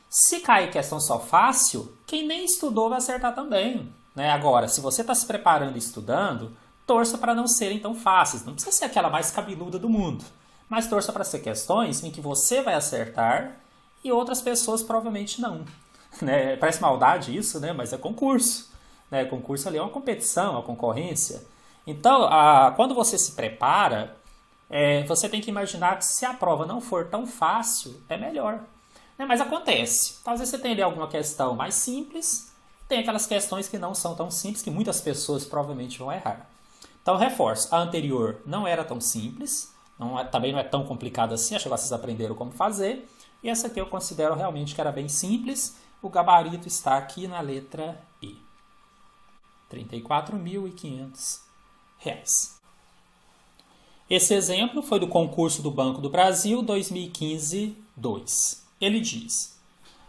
Se cair questão só fácil, quem nem estudou vai acertar também. Né? Agora, se você está se preparando e estudando, torça para não serem tão fáceis. Não precisa ser aquela mais cabeluda do mundo. Mas torça para ser questões em que você vai acertar e outras pessoas provavelmente não. Né? Parece maldade isso, né? Mas é concurso. Né? Concurso ali é uma competição, uma concorrência. Então, quando você se prepara, você tem que imaginar que se a prova não for tão fácil, é melhor. Né? Mas acontece. Às vezes você tem ali alguma questão mais simples, tem aquelas questões que não são tão simples, que muitas pessoas provavelmente vão errar. Então, reforço. A anterior não era tão simples, Também não é tão complicado assim, acho que vocês aprenderam como fazer. E essa aqui eu considero realmente que era bem simples. O gabarito está aqui na letra E. R$ 34.500. Esse exemplo foi do concurso do Banco do Brasil 2015-2. Ele diz: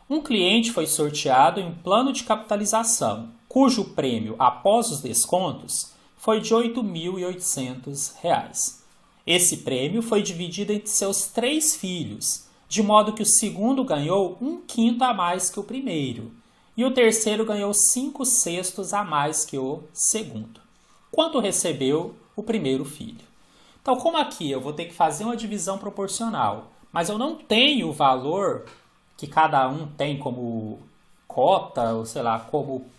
um cliente foi sorteado em um plano de capitalização, cujo prêmio, após os descontos, foi de R$ 8.800. Esse prêmio foi dividido entre seus 3 filhos, de modo que o segundo ganhou 1/5 a mais que o primeiro, e o terceiro ganhou 5/6 a mais que o segundo. Quanto recebeu o primeiro filho? Então, como aqui eu vou ter que fazer uma divisão proporcional, mas eu não tenho o valor que cada um tem como cota, ou sei lá, como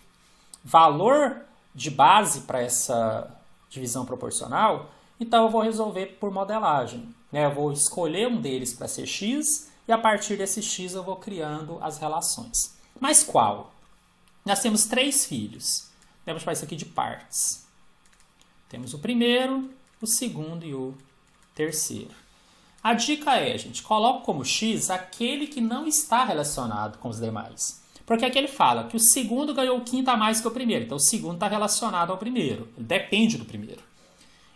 valor de base para essa divisão proporcional, então eu vou resolver por modelagem. Eu vou escolher um deles para ser x e a partir desse x eu vou criando as relações. Mas qual? Nós temos 3 filhos. Vamos chamar isso aqui de partes. Temos o primeiro, o segundo e o terceiro. A dica é, gente, coloque como x aquele que não está relacionado com os demais. Porque aqui ele fala que o segundo ganhou 1/5 a mais que o primeiro. Então, o segundo está relacionado ao primeiro. Ele depende do primeiro.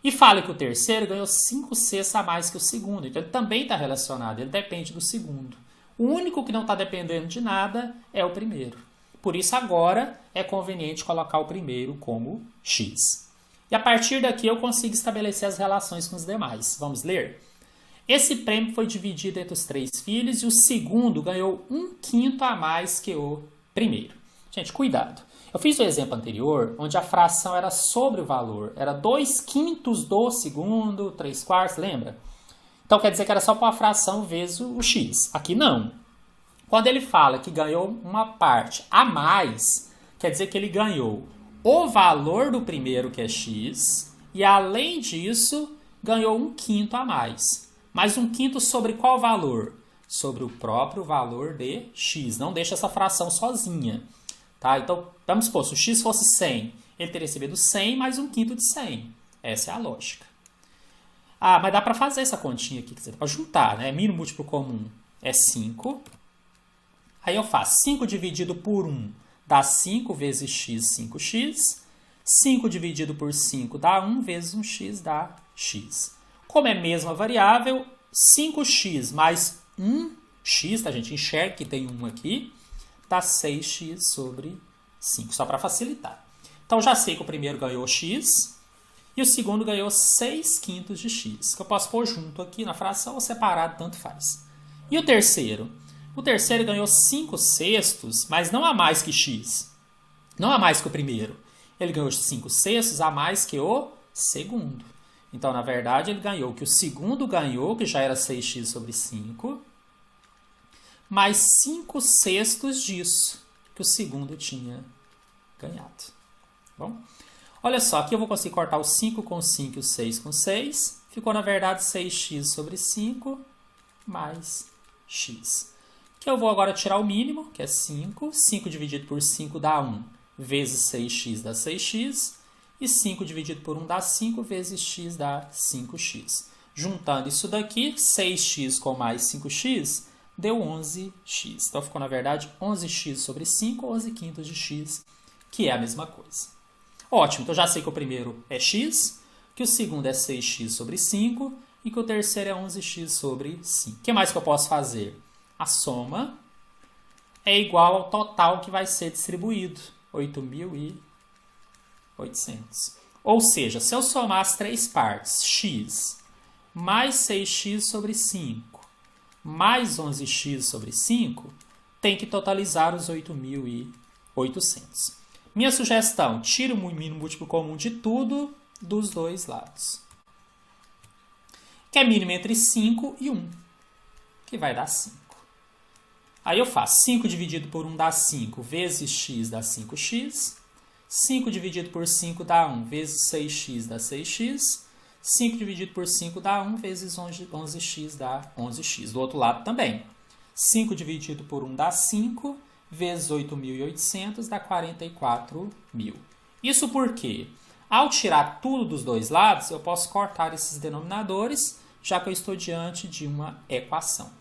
E fala que o terceiro ganhou 5/6 a mais que o segundo. Então, ele também está relacionado. Ele depende do segundo. O único que não está dependendo de nada é o primeiro. Por isso, agora, é conveniente colocar o primeiro como x. E a partir daqui, eu consigo estabelecer as relações com os demais. Vamos ler? Esse prêmio foi dividido entre os 3 filhos e o segundo ganhou 1/5 a mais que o primeiro. Gente, cuidado. Eu fiz o exemplo anterior, onde a fração era sobre o valor. Era 2/5 do segundo, 3/4, lembra? Então, quer dizer que era só para uma fração vezes o x. Aqui não. Quando ele fala que ganhou uma parte a mais, quer dizer que ele ganhou o valor do primeiro, que é x, e além disso, ganhou 1/5 a mais. Mas 1/5 sobre qual valor? Sobre o próprio valor de x. Não deixa essa fração sozinha. Tá? Então, vamos supor, se o x fosse 100, ele teria recebido 100 mais 1/5 de 100. Essa é a lógica. Ah, mas dá para fazer essa continha aqui, quer dizer, para juntar, né? Mínimo múltiplo comum é 5. Aí eu faço 5 dividido por 1 dá 5 vezes x, 5x. 5 dividido por 5 dá 1 vezes 1x dá x. Como é a mesma variável, 5x mais 1x, tá, gente? Enxerga que tem 1 aqui, dá 6x sobre 5, só para facilitar. Então, já sei que o primeiro ganhou x e o segundo ganhou 6/5 de x, que eu posso pôr junto aqui na fração ou separado, tanto faz. E o terceiro? O terceiro ganhou 5/6, mas não a mais que x, não a mais que o primeiro. Ele ganhou 5/6 a mais que o segundo. Então, na verdade, ele ganhou o que o segundo ganhou, que já era 6x sobre 5, mais 5/6 disso, que o segundo tinha ganhado. Bom, olha só, aqui eu vou conseguir cortar o 5 com 5 e o 6 com 6. Ficou, na verdade, 6x sobre 5 mais x. Que eu vou agora tirar o mínimo, que é 5. 5 dividido por 5 dá 1, vezes 6x dá 6x. E 5 dividido por 1 dá 5, vezes x dá 5x. Juntando isso daqui, 6x com mais 5x, deu 11x. Então, ficou, na verdade, 11x sobre 5, 11/5 de x, que é a mesma coisa. Ótimo, então já sei que o primeiro é x, que o segundo é 6x sobre 5 e que o terceiro é 11x sobre 5. O que mais que eu posso fazer? A soma é igual ao total que vai ser distribuído, 8.800. Ou seja, se eu somar as 3 partes, x mais 6x sobre 5 mais 11x sobre 5, tem que totalizar os 8.800. Minha sugestão, tire o mínimo múltiplo comum de tudo dos dois lados. Que é mínimo entre 5 e 1, que vai dar 5. Aí eu faço 5 dividido por 1 dá 5, vezes x dá 5x. 5 dividido por 5 dá 1, vezes 6x dá 6x. 5 dividido por 5 dá 1, vezes 11x dá 11x. Do outro lado também. 5 dividido por 1 dá 5, vezes 8.800 dá 44.000. Isso porque, ao tirar tudo dos dois lados, eu posso cortar esses denominadores, já que eu estou diante de uma equação.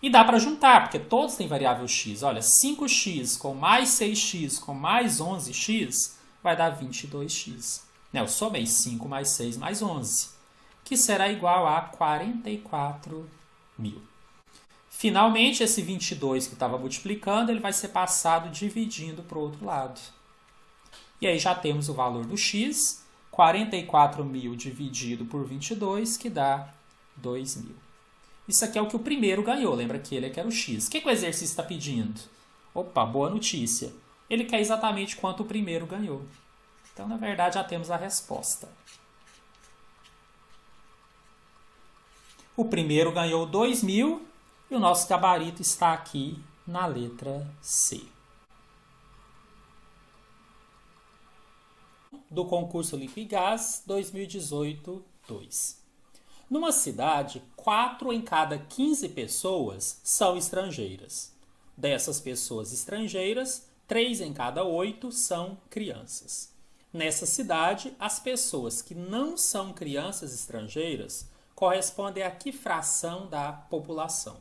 E dá para juntar, porque todos têm variável x. Olha, 5x com mais 6x com mais 11x vai dar 22x. Eu somei 5 mais 6 mais 11, que será igual a 44.000. Finalmente, esse 22 que estava multiplicando, ele vai ser passado dividindo para o outro lado. E aí já temos o valor do x, 44.000 dividido por 22, que dá 2.000. Isso aqui é o que o primeiro ganhou. Lembra que ele quer o x. O que o exercício está pedindo? Opa, boa notícia. Ele quer exatamente quanto o primeiro ganhou. Então, na verdade, já temos a resposta. O primeiro ganhou 2.000 e o nosso gabarito está aqui na letra C. Do concurso Limpo e Gás 2018-2. Numa cidade, 4 em cada 15 pessoas são estrangeiras. Dessas pessoas estrangeiras, 3 em cada 8 são crianças. Nessa cidade, as pessoas que não são crianças estrangeiras correspondem a que fração da população?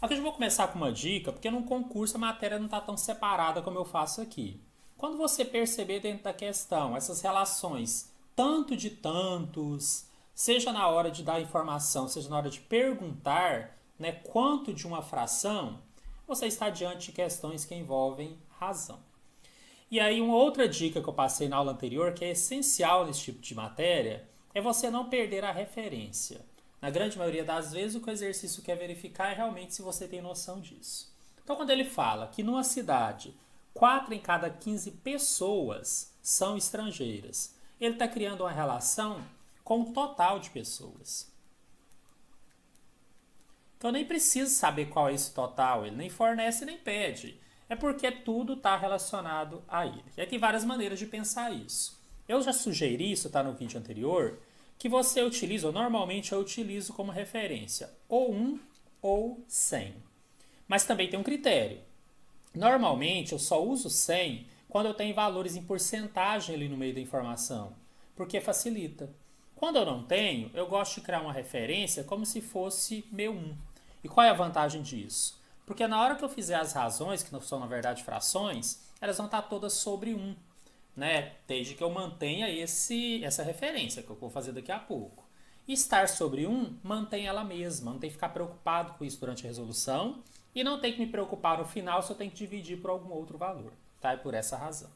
Aqui eu vou começar com uma dica, porque num concurso a matéria não está tão separada como eu faço aqui. Quando você perceber dentro da questão essas relações tanto de tantos, seja na hora de dar informação, seja na hora de perguntar, quanto de uma fração, você está diante de questões que envolvem razão. E aí uma outra dica que eu passei na aula anterior, que é essencial nesse tipo de matéria, é você não perder a referência. Na grande maioria das vezes, o que o exercício quer verificar é realmente se você tem noção disso. Então, quando ele fala que numa cidade, 4 em cada 15 pessoas são estrangeiras, ele está criando uma relação com o total de pessoas. Então, nem precisa saber qual é esse total, ele nem fornece nem pede. É porque tudo está relacionado a ele. E aqui várias maneiras de pensar isso. Eu já sugeri, isso está no vídeo anterior, que você utiliza, ou normalmente eu utilizo como referência, ou 1 ou 100. Mas também tem um critério. Normalmente eu só uso 100 quando eu tenho valores em porcentagem ali no meio da informação, porque facilita. Quando eu não tenho, eu gosto de criar uma referência como se fosse meu 1. E qual é a vantagem disso? Porque na hora que eu fizer as razões, que não são na verdade frações, elas vão estar todas sobre 1. Desde que eu mantenha essa referência, que eu vou fazer daqui a pouco. E estar sobre 1 mantém ela mesma, não tem que ficar preocupado com isso durante a resolução e não tem que me preocupar no final se eu tenho que dividir por algum outro valor. É por essa razão.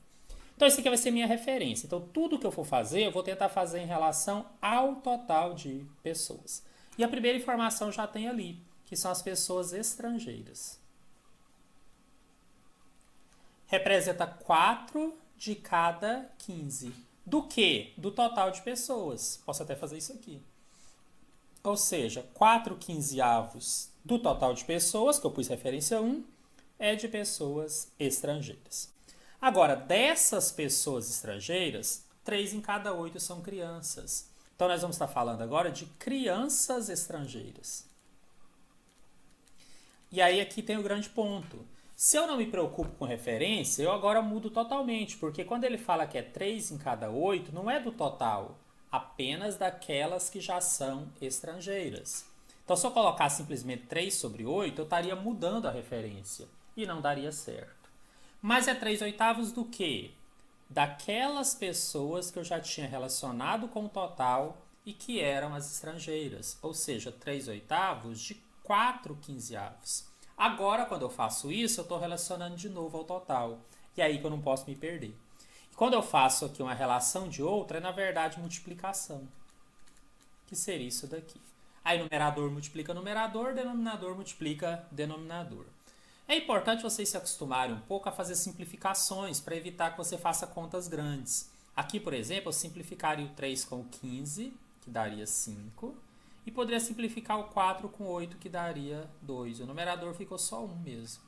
Então, esse aqui vai ser minha referência. Então, tudo que eu for fazer, eu vou tentar fazer em relação ao total de pessoas. E a primeira informação já tem ali, que são as pessoas estrangeiras. Representa 4 de cada 15. Do que? Do total de pessoas. Posso até fazer isso aqui. Ou seja, 4 quinzeavos do total de pessoas, que eu pus referência 1, é de pessoas estrangeiras. Agora, dessas pessoas estrangeiras, 3 em cada 8 são crianças. Então, nós vamos estar falando agora de crianças estrangeiras. E aí, aqui tem o grande ponto. Se eu não me preocupo com referência, eu agora mudo totalmente, porque quando ele fala que é 3 em cada 8, não é do total, apenas daquelas que já são estrangeiras. Então, se eu colocar simplesmente 3 sobre 8, eu estaria mudando a referência e não daria certo. Mas é 3/8 do quê? Daquelas pessoas que eu já tinha relacionado com o total e que eram as estrangeiras, ou seja, 3/8 de 4 quinzeavos. Agora, quando eu faço isso, eu estou relacionando de novo ao total. E é aí que eu não posso me perder. E quando eu faço aqui uma relação de outra, é na verdade multiplicação. Que seria isso daqui. Aí numerador multiplica numerador, denominador multiplica denominador. É importante vocês se acostumarem um pouco a fazer simplificações para evitar que você faça contas grandes. Aqui, por exemplo, eu simplificaria o 3 com o 15, que daria 5. E poderia simplificar o 4 com 8, que daria 2. O numerador ficou só 1 mesmo.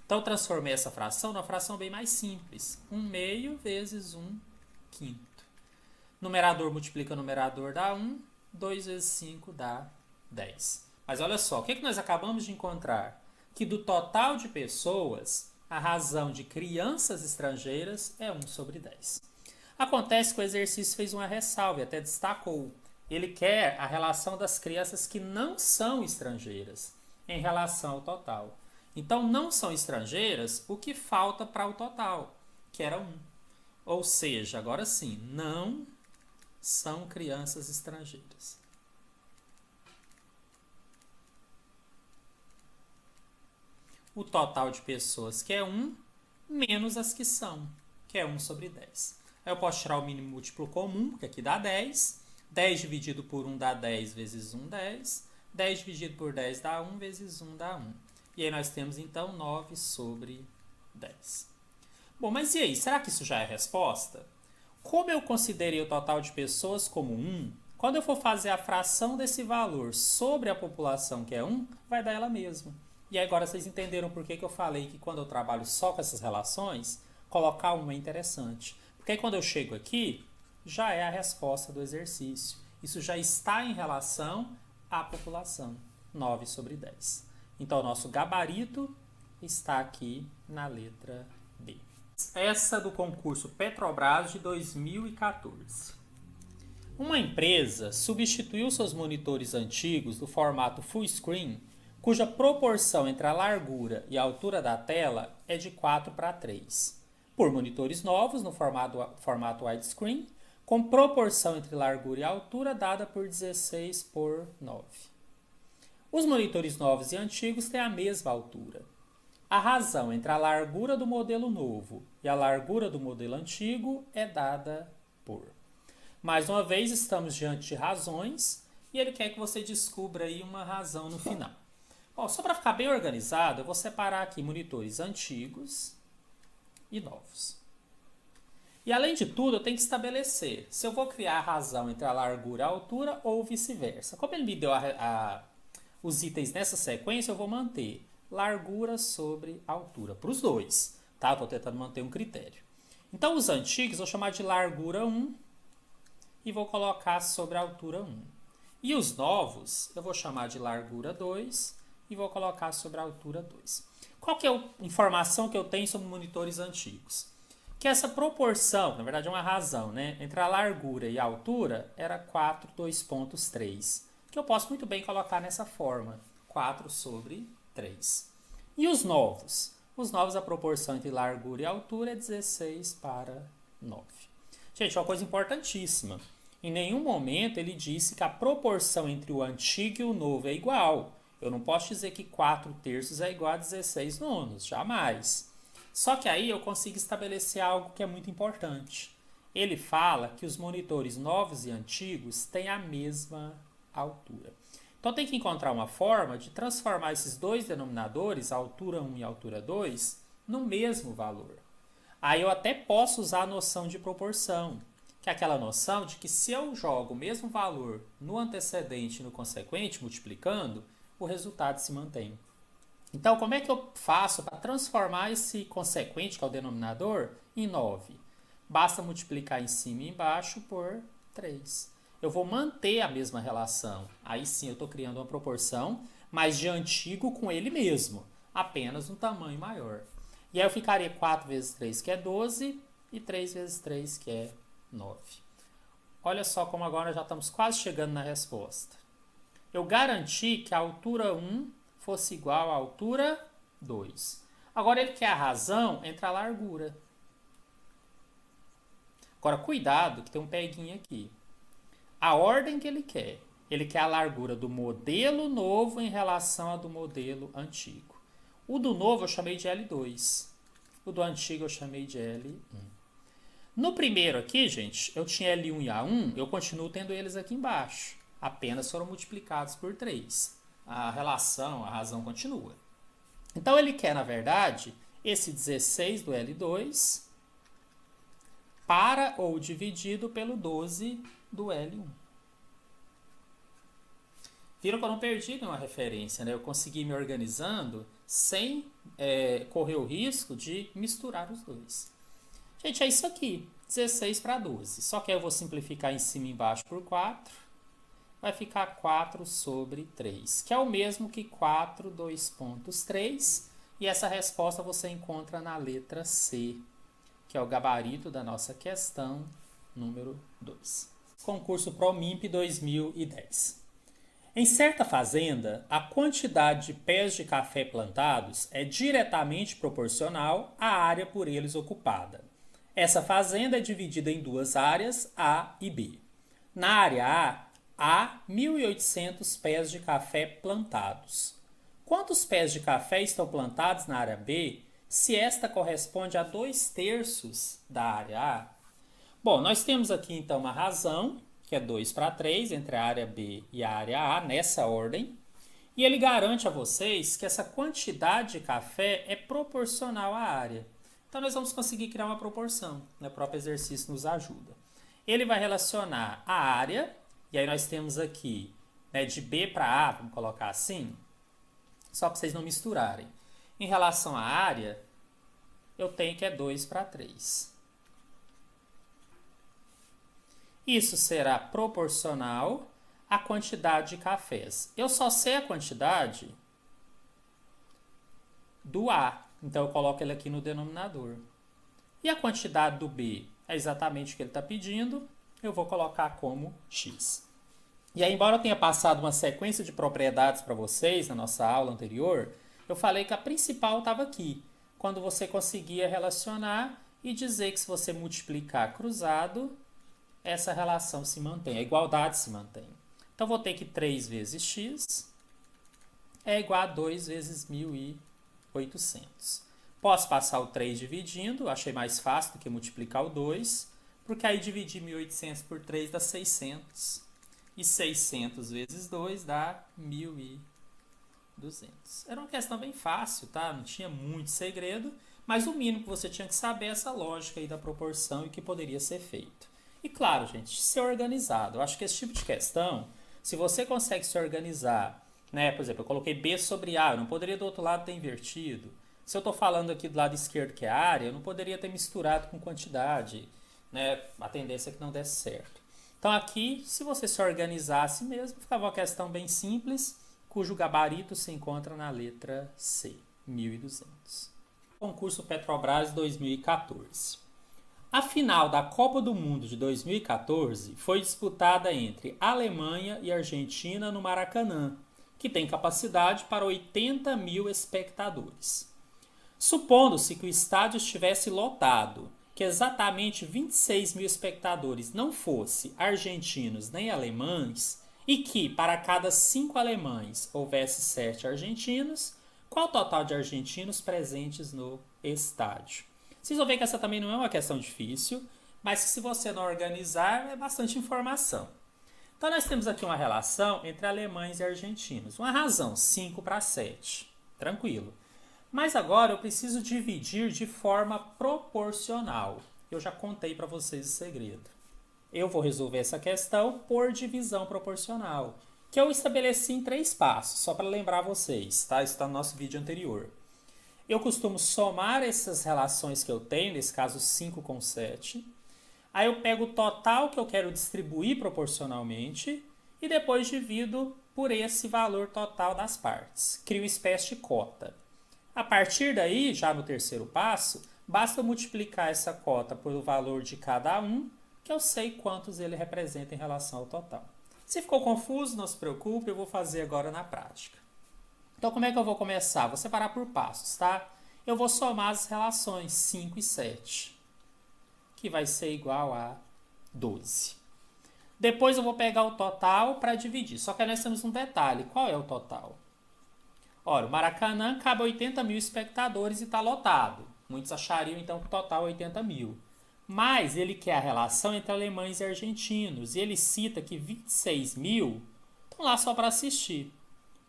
Então, eu transformei essa fração numa fração bem mais simples. 1/2 vezes 1/5. Numerador multiplica numerador dá 1. 2 vezes 5 dá 10. Mas olha só, o que nós acabamos de encontrar? Que do total de pessoas, a razão de crianças estrangeiras é 1 sobre 10. Acontece que o exercício fez uma ressalva e até destacou. Ele quer a relação das crianças que não são estrangeiras em relação ao total. Então, não são estrangeiras, o que falta para o total, que era 1. Ou seja, agora sim, não são crianças estrangeiras. O total de pessoas, que é 1, menos as que são, que é 1 sobre 10. Aí eu posso tirar o mínimo múltiplo comum, que aqui dá 10. 10 dividido por 1 dá 10 vezes 1, 10. 10 dividido por 10 dá 1 vezes 1 dá 1. E aí nós temos, então, 9 sobre 10. Bom, mas e aí? Será que isso já é a resposta? Como eu considerei o total de pessoas como 1, quando eu for fazer a fração desse valor sobre a população, que é 1, vai dar ela mesma. E agora vocês entenderam por que eu falei que quando eu trabalho só com essas relações, colocar 1 é interessante. Porque aí quando eu chego aqui, já é a resposta do exercício. Isso já está em relação à população, 9 sobre 10. Então, o nosso gabarito está aqui na letra B. Essa do concurso Petrobras de 2014. Uma empresa substituiu seus monitores antigos do formato full screen, cuja proporção entre a largura e a altura da tela é de 4:3, por monitores novos no formato widescreen, com proporção entre largura e altura dada por 16:9. Os monitores novos e antigos têm a mesma altura. A razão entre a largura do modelo novo e a largura do modelo antigo é dada por. Mais uma vez, estamos diante de razões e ele quer que você descubra aí uma razão no final. Bom, só para ficar bem organizado, eu vou separar aqui monitores antigos e novos. E além de tudo, eu tenho que estabelecer se eu vou criar a razão entre a largura e a altura ou vice-versa. Como ele me deu os itens nessa sequência, eu vou manter largura sobre altura para os dois. Tá? Estou tentando manter um critério. Então, os antigos eu vou chamar de largura 1 e vou colocar sobre a altura 1. E os novos eu vou chamar de largura 2 e vou colocar sobre a altura 2. Qual que é a informação que eu tenho sobre monitores antigos? Que essa proporção, na verdade é uma razão, né, entre a largura e a altura era 4, 2,3. Que eu posso muito bem colocar nessa forma, 4 sobre 3. E os novos? Os novos, a proporção entre largura e altura é 16:9. Gente, uma coisa importantíssima. Em nenhum momento ele disse que a proporção entre o antigo e o novo é igual. Eu não posso dizer que 4/3 é igual a 16/9, jamais. Só que aí eu consigo estabelecer algo que é muito importante. Ele fala que os monitores novos e antigos têm a mesma altura. Então tem que encontrar uma forma de transformar esses dois denominadores, a altura 1 e a altura 2, no mesmo valor. Aí eu até posso usar a noção de proporção, que é aquela noção de que se eu jogo o mesmo valor no antecedente e no consequente, multiplicando, o resultado se mantém. Então, como é que eu faço para transformar esse consequente, que é o denominador, em 9? Basta multiplicar em cima e embaixo por 3. Eu vou manter a mesma relação. Aí sim eu estou criando uma proporção, mas de antigo com ele mesmo, apenas um tamanho maior. E aí eu ficaria 4 vezes 3, que é 12, e 3 vezes 3, que é 9. Olha só como agora já estamos quase chegando na resposta. Eu garanti que a altura 1 fosse igual à altura 2. Agora ele quer a razão entre a largura. Agora cuidado que tem um peguinho aqui. A ordem que ele quer a largura do modelo novo em relação à do modelo antigo. O do novo eu chamei de L2. O do antigo eu chamei de L1. No primeiro aqui, gente, eu tinha L1 e A1, eu continuo tendo eles aqui embaixo. Apenas foram multiplicados por 3. A relação, a razão continua. Então ele quer, na verdade, esse 16 do L2 para ou dividido pelo 12 do L1. Viram que eu não perdi nenhuma referência, né? Eu consegui me organizando sem correr o risco de misturar os dois. Gente, é isso aqui, 16 para 12. Só que aí eu vou simplificar em cima e embaixo por 4. Vai ficar 4 sobre 3, que é o mesmo que 4, 2,3. E essa resposta você encontra na letra C, que é o gabarito da nossa questão número 2. concurso PROMIMP 2010. Em certa fazenda, a quantidade de pés de café plantados é diretamente proporcional à área por eles ocupada. Essa fazenda é dividida em duas áreas, A e B. Na área A, há 1.800 pés de café plantados. Quantos pés de café estão plantados na área B, se esta corresponde a 2/3 da área A? Bom, nós temos aqui então uma razão, que é 2/3 entre a área B e a área A, nessa ordem. E ele garante a vocês que essa quantidade de café é proporcional à área. Então nós vamos conseguir criar uma proporção, né? O próprio exercício nos ajuda. Ele vai relacionar a área, e aí nós temos aqui, né, de B para A, vamos colocar assim, só para vocês não misturarem. Em relação à área, eu tenho que é 2/3. Isso será proporcional à quantidade de cafés. Eu só sei a quantidade do A, então eu coloco ele aqui no denominador. E a quantidade do B é exatamente o que ele está pedindo, eu vou colocar como X. E aí, embora eu tenha passado uma sequência de propriedades para vocês na nossa aula anterior, eu falei que a principal estava aqui, quando você conseguia relacionar e dizer que se você multiplicar cruzado, essa relação se mantém, a igualdade se mantém. Então, vou ter que 3 vezes x é igual a 2 vezes 1.800. Posso passar o 3 dividindo, achei mais fácil do que multiplicar o 2, porque aí dividir 1.800 por 3 dá 600. E 600 vezes 2 dá 1.200. Era uma questão bem fácil, tá? Não tinha muito segredo, mas o mínimo que você tinha que saber é essa lógica aí da proporção e o que poderia ser feito. E claro, gente, ser organizado. Eu acho que esse tipo de questão, se você consegue se organizar, né? Por exemplo, eu coloquei B sobre A, eu não poderia do outro lado ter invertido. Se eu estou falando aqui do lado esquerdo, que é a área, eu não poderia ter misturado com quantidade, né? A tendência é que não desse certo. Então aqui, se você se organizasse mesmo, ficava uma questão bem simples, cujo gabarito se encontra na letra C, 1.200. Concurso Petrobras 2014. A final da Copa do Mundo de 2014 foi disputada entre Alemanha e Argentina no Maracanã, que tem capacidade para 80.000 espectadores. Supondo-se que o estádio estivesse lotado, que exatamente 26.000 espectadores não fossem argentinos nem alemães, e que para cada 5 alemães houvesse 7 argentinos, qual o total de argentinos presentes no estádio? Vocês vão ver que essa também não é uma questão difícil, mas que se você não organizar, é bastante informação. Então nós temos aqui uma relação entre alemães e argentinos. Uma razão, 5/7. Tranquilo. Mas agora eu preciso dividir de forma proporcional. Eu já contei para vocês o segredo. Eu vou resolver essa questão por divisão proporcional, que eu estabeleci em 3 passos, só para lembrar vocês, tá? Isso está no nosso vídeo anterior. Eu costumo somar essas relações que eu tenho, nesse caso 5 com 7. Aí eu pego o total que eu quero distribuir proporcionalmente e depois divido por esse valor total das partes. Crio uma espécie de cota. A partir daí, já no terceiro passo, basta multiplicar essa cota pelo valor de cada um, que eu sei quantos ele representa em relação ao total. Se ficou confuso, não se preocupe, eu vou fazer agora na prática. Então, como é que eu vou começar? Vou separar por passos, tá? Eu vou somar as relações 5 e 7, que vai ser igual a 12. Depois eu vou pegar o total para dividir, só que nós temos um detalhe. Qual é o total? Ora, o Maracanã cabe 80.000 espectadores e está lotado. Muitos achariam, então, que o total é 80.000. Mas ele quer a relação entre alemães e argentinos, e ele cita que 26.000 estão lá só para assistir.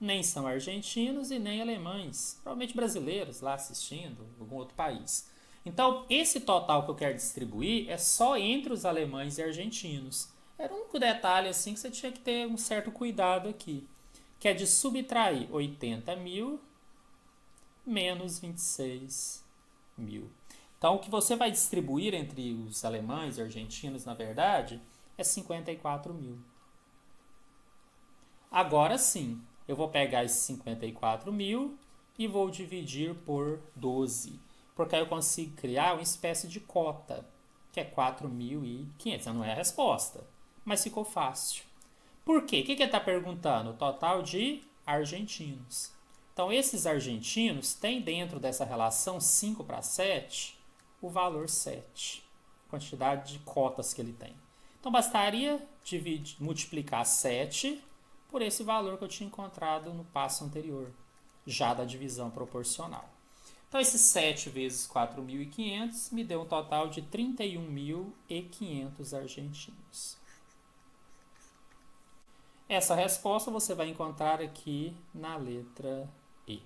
Nem são argentinos e nem alemães, provavelmente brasileiros lá assistindo, algum outro país. Então, esse total que eu quero distribuir é só entre os alemães e argentinos. Era um único detalhe assim que você tinha que ter um certo cuidado aqui, que é de subtrair 80.000 menos 26.000. Então, o que você vai distribuir entre os alemães e argentinos, na verdade, é 54.000. Agora sim, eu vou pegar esses 54.000 e vou dividir por 12, porque aí eu consigo criar uma espécie de cota, que é 4.500. Não é a resposta, mas ficou fácil. Por quê? O que ele está perguntando? O total de argentinos. Então, esses argentinos têm dentro dessa relação 5/7 o valor 7, quantidade de cotas que ele tem. Então, bastaria multiplicar 7 por esse valor que eu tinha encontrado no passo anterior, já da divisão proporcional. Então, esses 7 vezes 4.500 me deu um total de 31.500 argentinos. Essa resposta você vai encontrar aqui na letra E.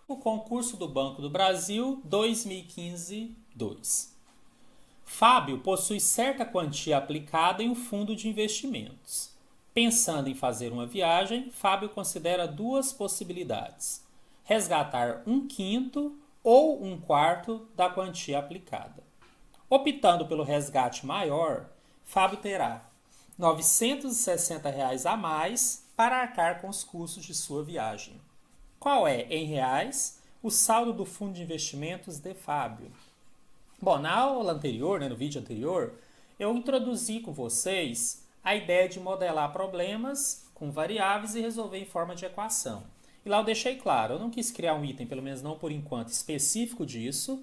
O concurso do Banco do Brasil 2015-2. Fábio possui certa quantia aplicada em um fundo de investimentos. Pensando em fazer uma viagem, Fábio considera duas possibilidades: resgatar 1/5 ou 1/4 da quantia aplicada. Optando pelo resgate maior, Fábio terá R$ 960 a mais para arcar com os custos de sua viagem. Qual é, em reais, o saldo do fundo de investimentos de Fábio? Bom, na aula anterior, no vídeo anterior, eu introduzi com vocês a ideia de modelar problemas com variáveis e resolver em forma de equação. E lá eu deixei claro, eu não quis criar um item, pelo menos não por enquanto, específico disso,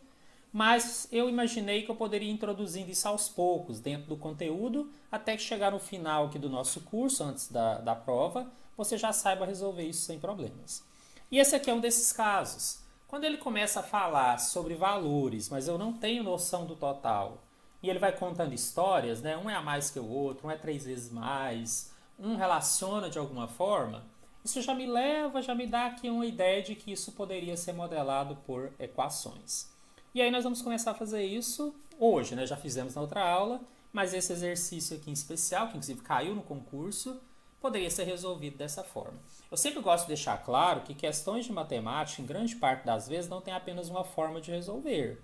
mas eu imaginei que eu poderia ir introduzindo isso aos poucos dentro do conteúdo, até que chegar no final aqui do nosso curso, antes da prova, você já saiba resolver isso sem problemas. E esse aqui é um desses casos. Quando ele começa a falar sobre valores, mas eu não tenho noção do total, e ele vai contando histórias, né? Um é a mais que o outro, um é 3 vezes mais, um relaciona de alguma forma, isso já me dá aqui uma ideia de que isso poderia ser modelado por equações. E aí nós vamos começar a fazer isso hoje, né? Já fizemos na outra aula, mas esse exercício aqui em especial, que inclusive caiu no concurso, poderia ser resolvido dessa forma. Eu sempre gosto de deixar claro que questões de matemática, em grande parte das vezes, não tem apenas uma forma de resolver.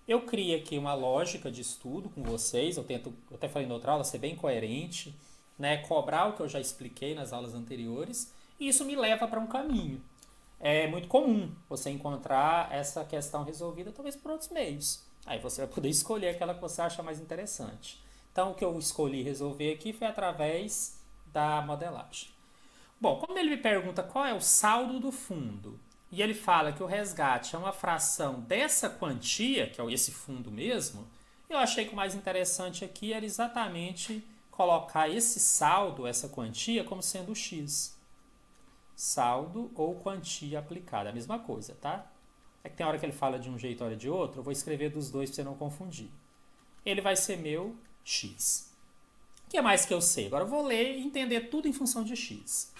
Eu crio aqui uma lógica de estudo com vocês, eu até falei na outra aula, ser bem coerente, né? Cobrar o que eu já expliquei nas aulas anteriores, e isso me leva para um caminho. É muito comum você encontrar essa questão resolvida, talvez por outros meios. Aí você vai poder escolher aquela que você acha mais interessante. Então, o que eu escolhi resolver aqui foi através da modelagem. Bom, quando ele me pergunta qual é o saldo do fundo, e ele fala que o resgate é uma fração dessa quantia, que é esse fundo mesmo, eu achei que o mais interessante aqui era exatamente colocar esse saldo, essa quantia, como sendo o x. Saldo ou quantia aplicada, a mesma coisa, tá? É que tem hora que ele fala de um jeito, hora de outro, eu vou escrever dos dois para você não confundir. Ele vai ser meu x. O que é mais que eu sei? Agora eu vou ler e entender tudo em função de x.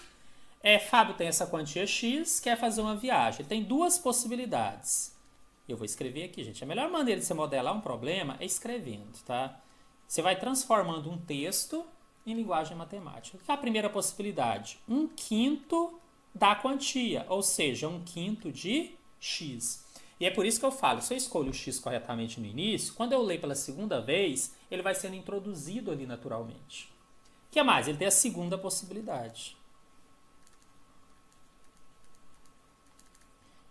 Fábio tem essa quantia x, quer fazer uma viagem. Tem duas possibilidades. Eu vou escrever aqui, gente. A melhor maneira de você modelar um problema é escrevendo, tá? Você vai transformando um texto em linguagem matemática. O que é a primeira possibilidade? 1/5 da quantia, ou seja, 1/5 de x. E é por isso que eu falo, se eu escolho o x corretamente no início, quando eu ler pela segunda vez, ele vai sendo introduzido ali naturalmente. O que mais? Ele tem a segunda possibilidade,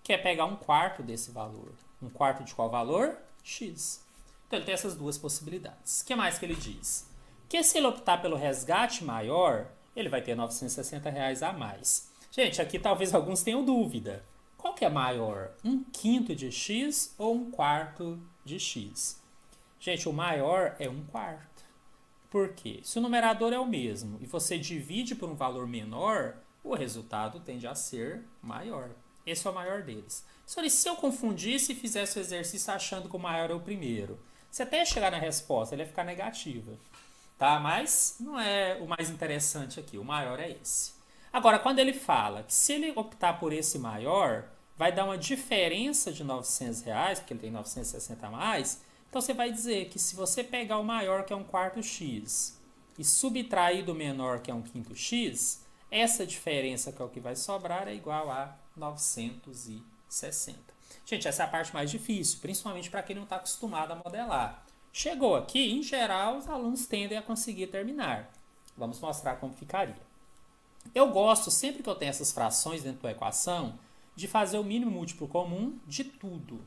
que é pegar 1/4 desse valor. 1/4 de qual valor? X. Então ele tem essas duas possibilidades. O que mais que ele diz? Que se ele optar pelo resgate maior, ele vai ter R$ 960 a mais. Gente, aqui talvez alguns tenham dúvida. Qual que é maior? 1/5 de x ou 1/4 de x? Gente, o maior é 1/4. Por quê? Se o numerador é o mesmo e você divide por um valor menor, o resultado tende a ser maior. Esse é o maior deles. Se eu confundisse e fizesse o exercício achando que o maior é o primeiro, você até chegar na resposta, ele ia ficar negativa. Tá? Mas não é o mais interessante aqui, o maior é esse. Agora, quando ele fala que se ele optar por esse maior, vai dar uma diferença de R$ 900, porque ele tem 960 a mais, então você vai dizer que se você pegar o maior, que é 1/4 x, e subtrair do menor, que é 1/5 x, essa diferença, que é o que vai sobrar, é igual a 960. Gente, essa é a parte mais difícil, principalmente para quem não está acostumado a modelar. Chegou aqui, em geral, os alunos tendem a conseguir terminar. Vamos mostrar como ficaria. Eu gosto, sempre que eu tenho essas frações dentro da equação, de fazer o mínimo múltiplo comum de tudo.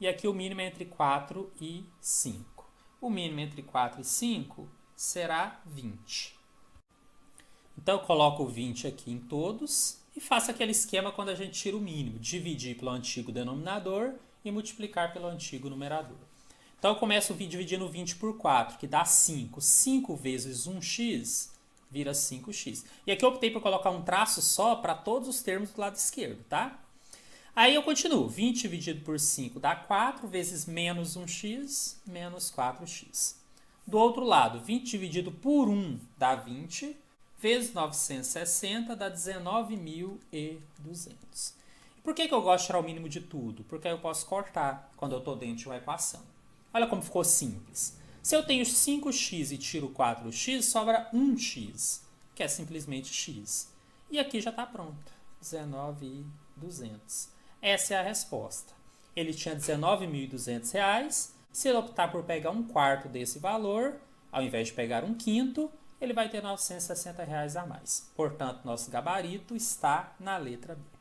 E aqui o mínimo é entre 4 e 5. o mínimo entre 4 e 5 será 20. Então, eu coloco o 20 aqui em todos e faço aquele esquema quando a gente tira o mínimo. Dividir pelo antigo denominador e multiplicar pelo antigo numerador. Então, eu começo dividindo 20 por 4, que dá 5. 5 vezes 1x vira 5x. E aqui eu optei por colocar um traço só para todos os termos do lado esquerdo, tá? Aí eu continuo. 20 dividido por 5 dá 4, vezes menos 1x, menos 4x. Do outro lado, 20 dividido por 1 dá 20, vezes 960 dá 19.200. Por que eu gosto de tirar o mínimo de tudo? Porque aí eu posso cortar quando eu estou dentro de uma equação. Olha como ficou simples. Se eu tenho 5x e tiro 4x, sobra 1x, que é simplesmente x. E aqui já está pronto. 19.200. Essa é a resposta. Ele tinha R$19.200. Se ele optar por pegar um quarto desse valor, ao invés de pegar um quinto, ele vai ter R$960 a mais. Portanto, nosso gabarito está na letra B.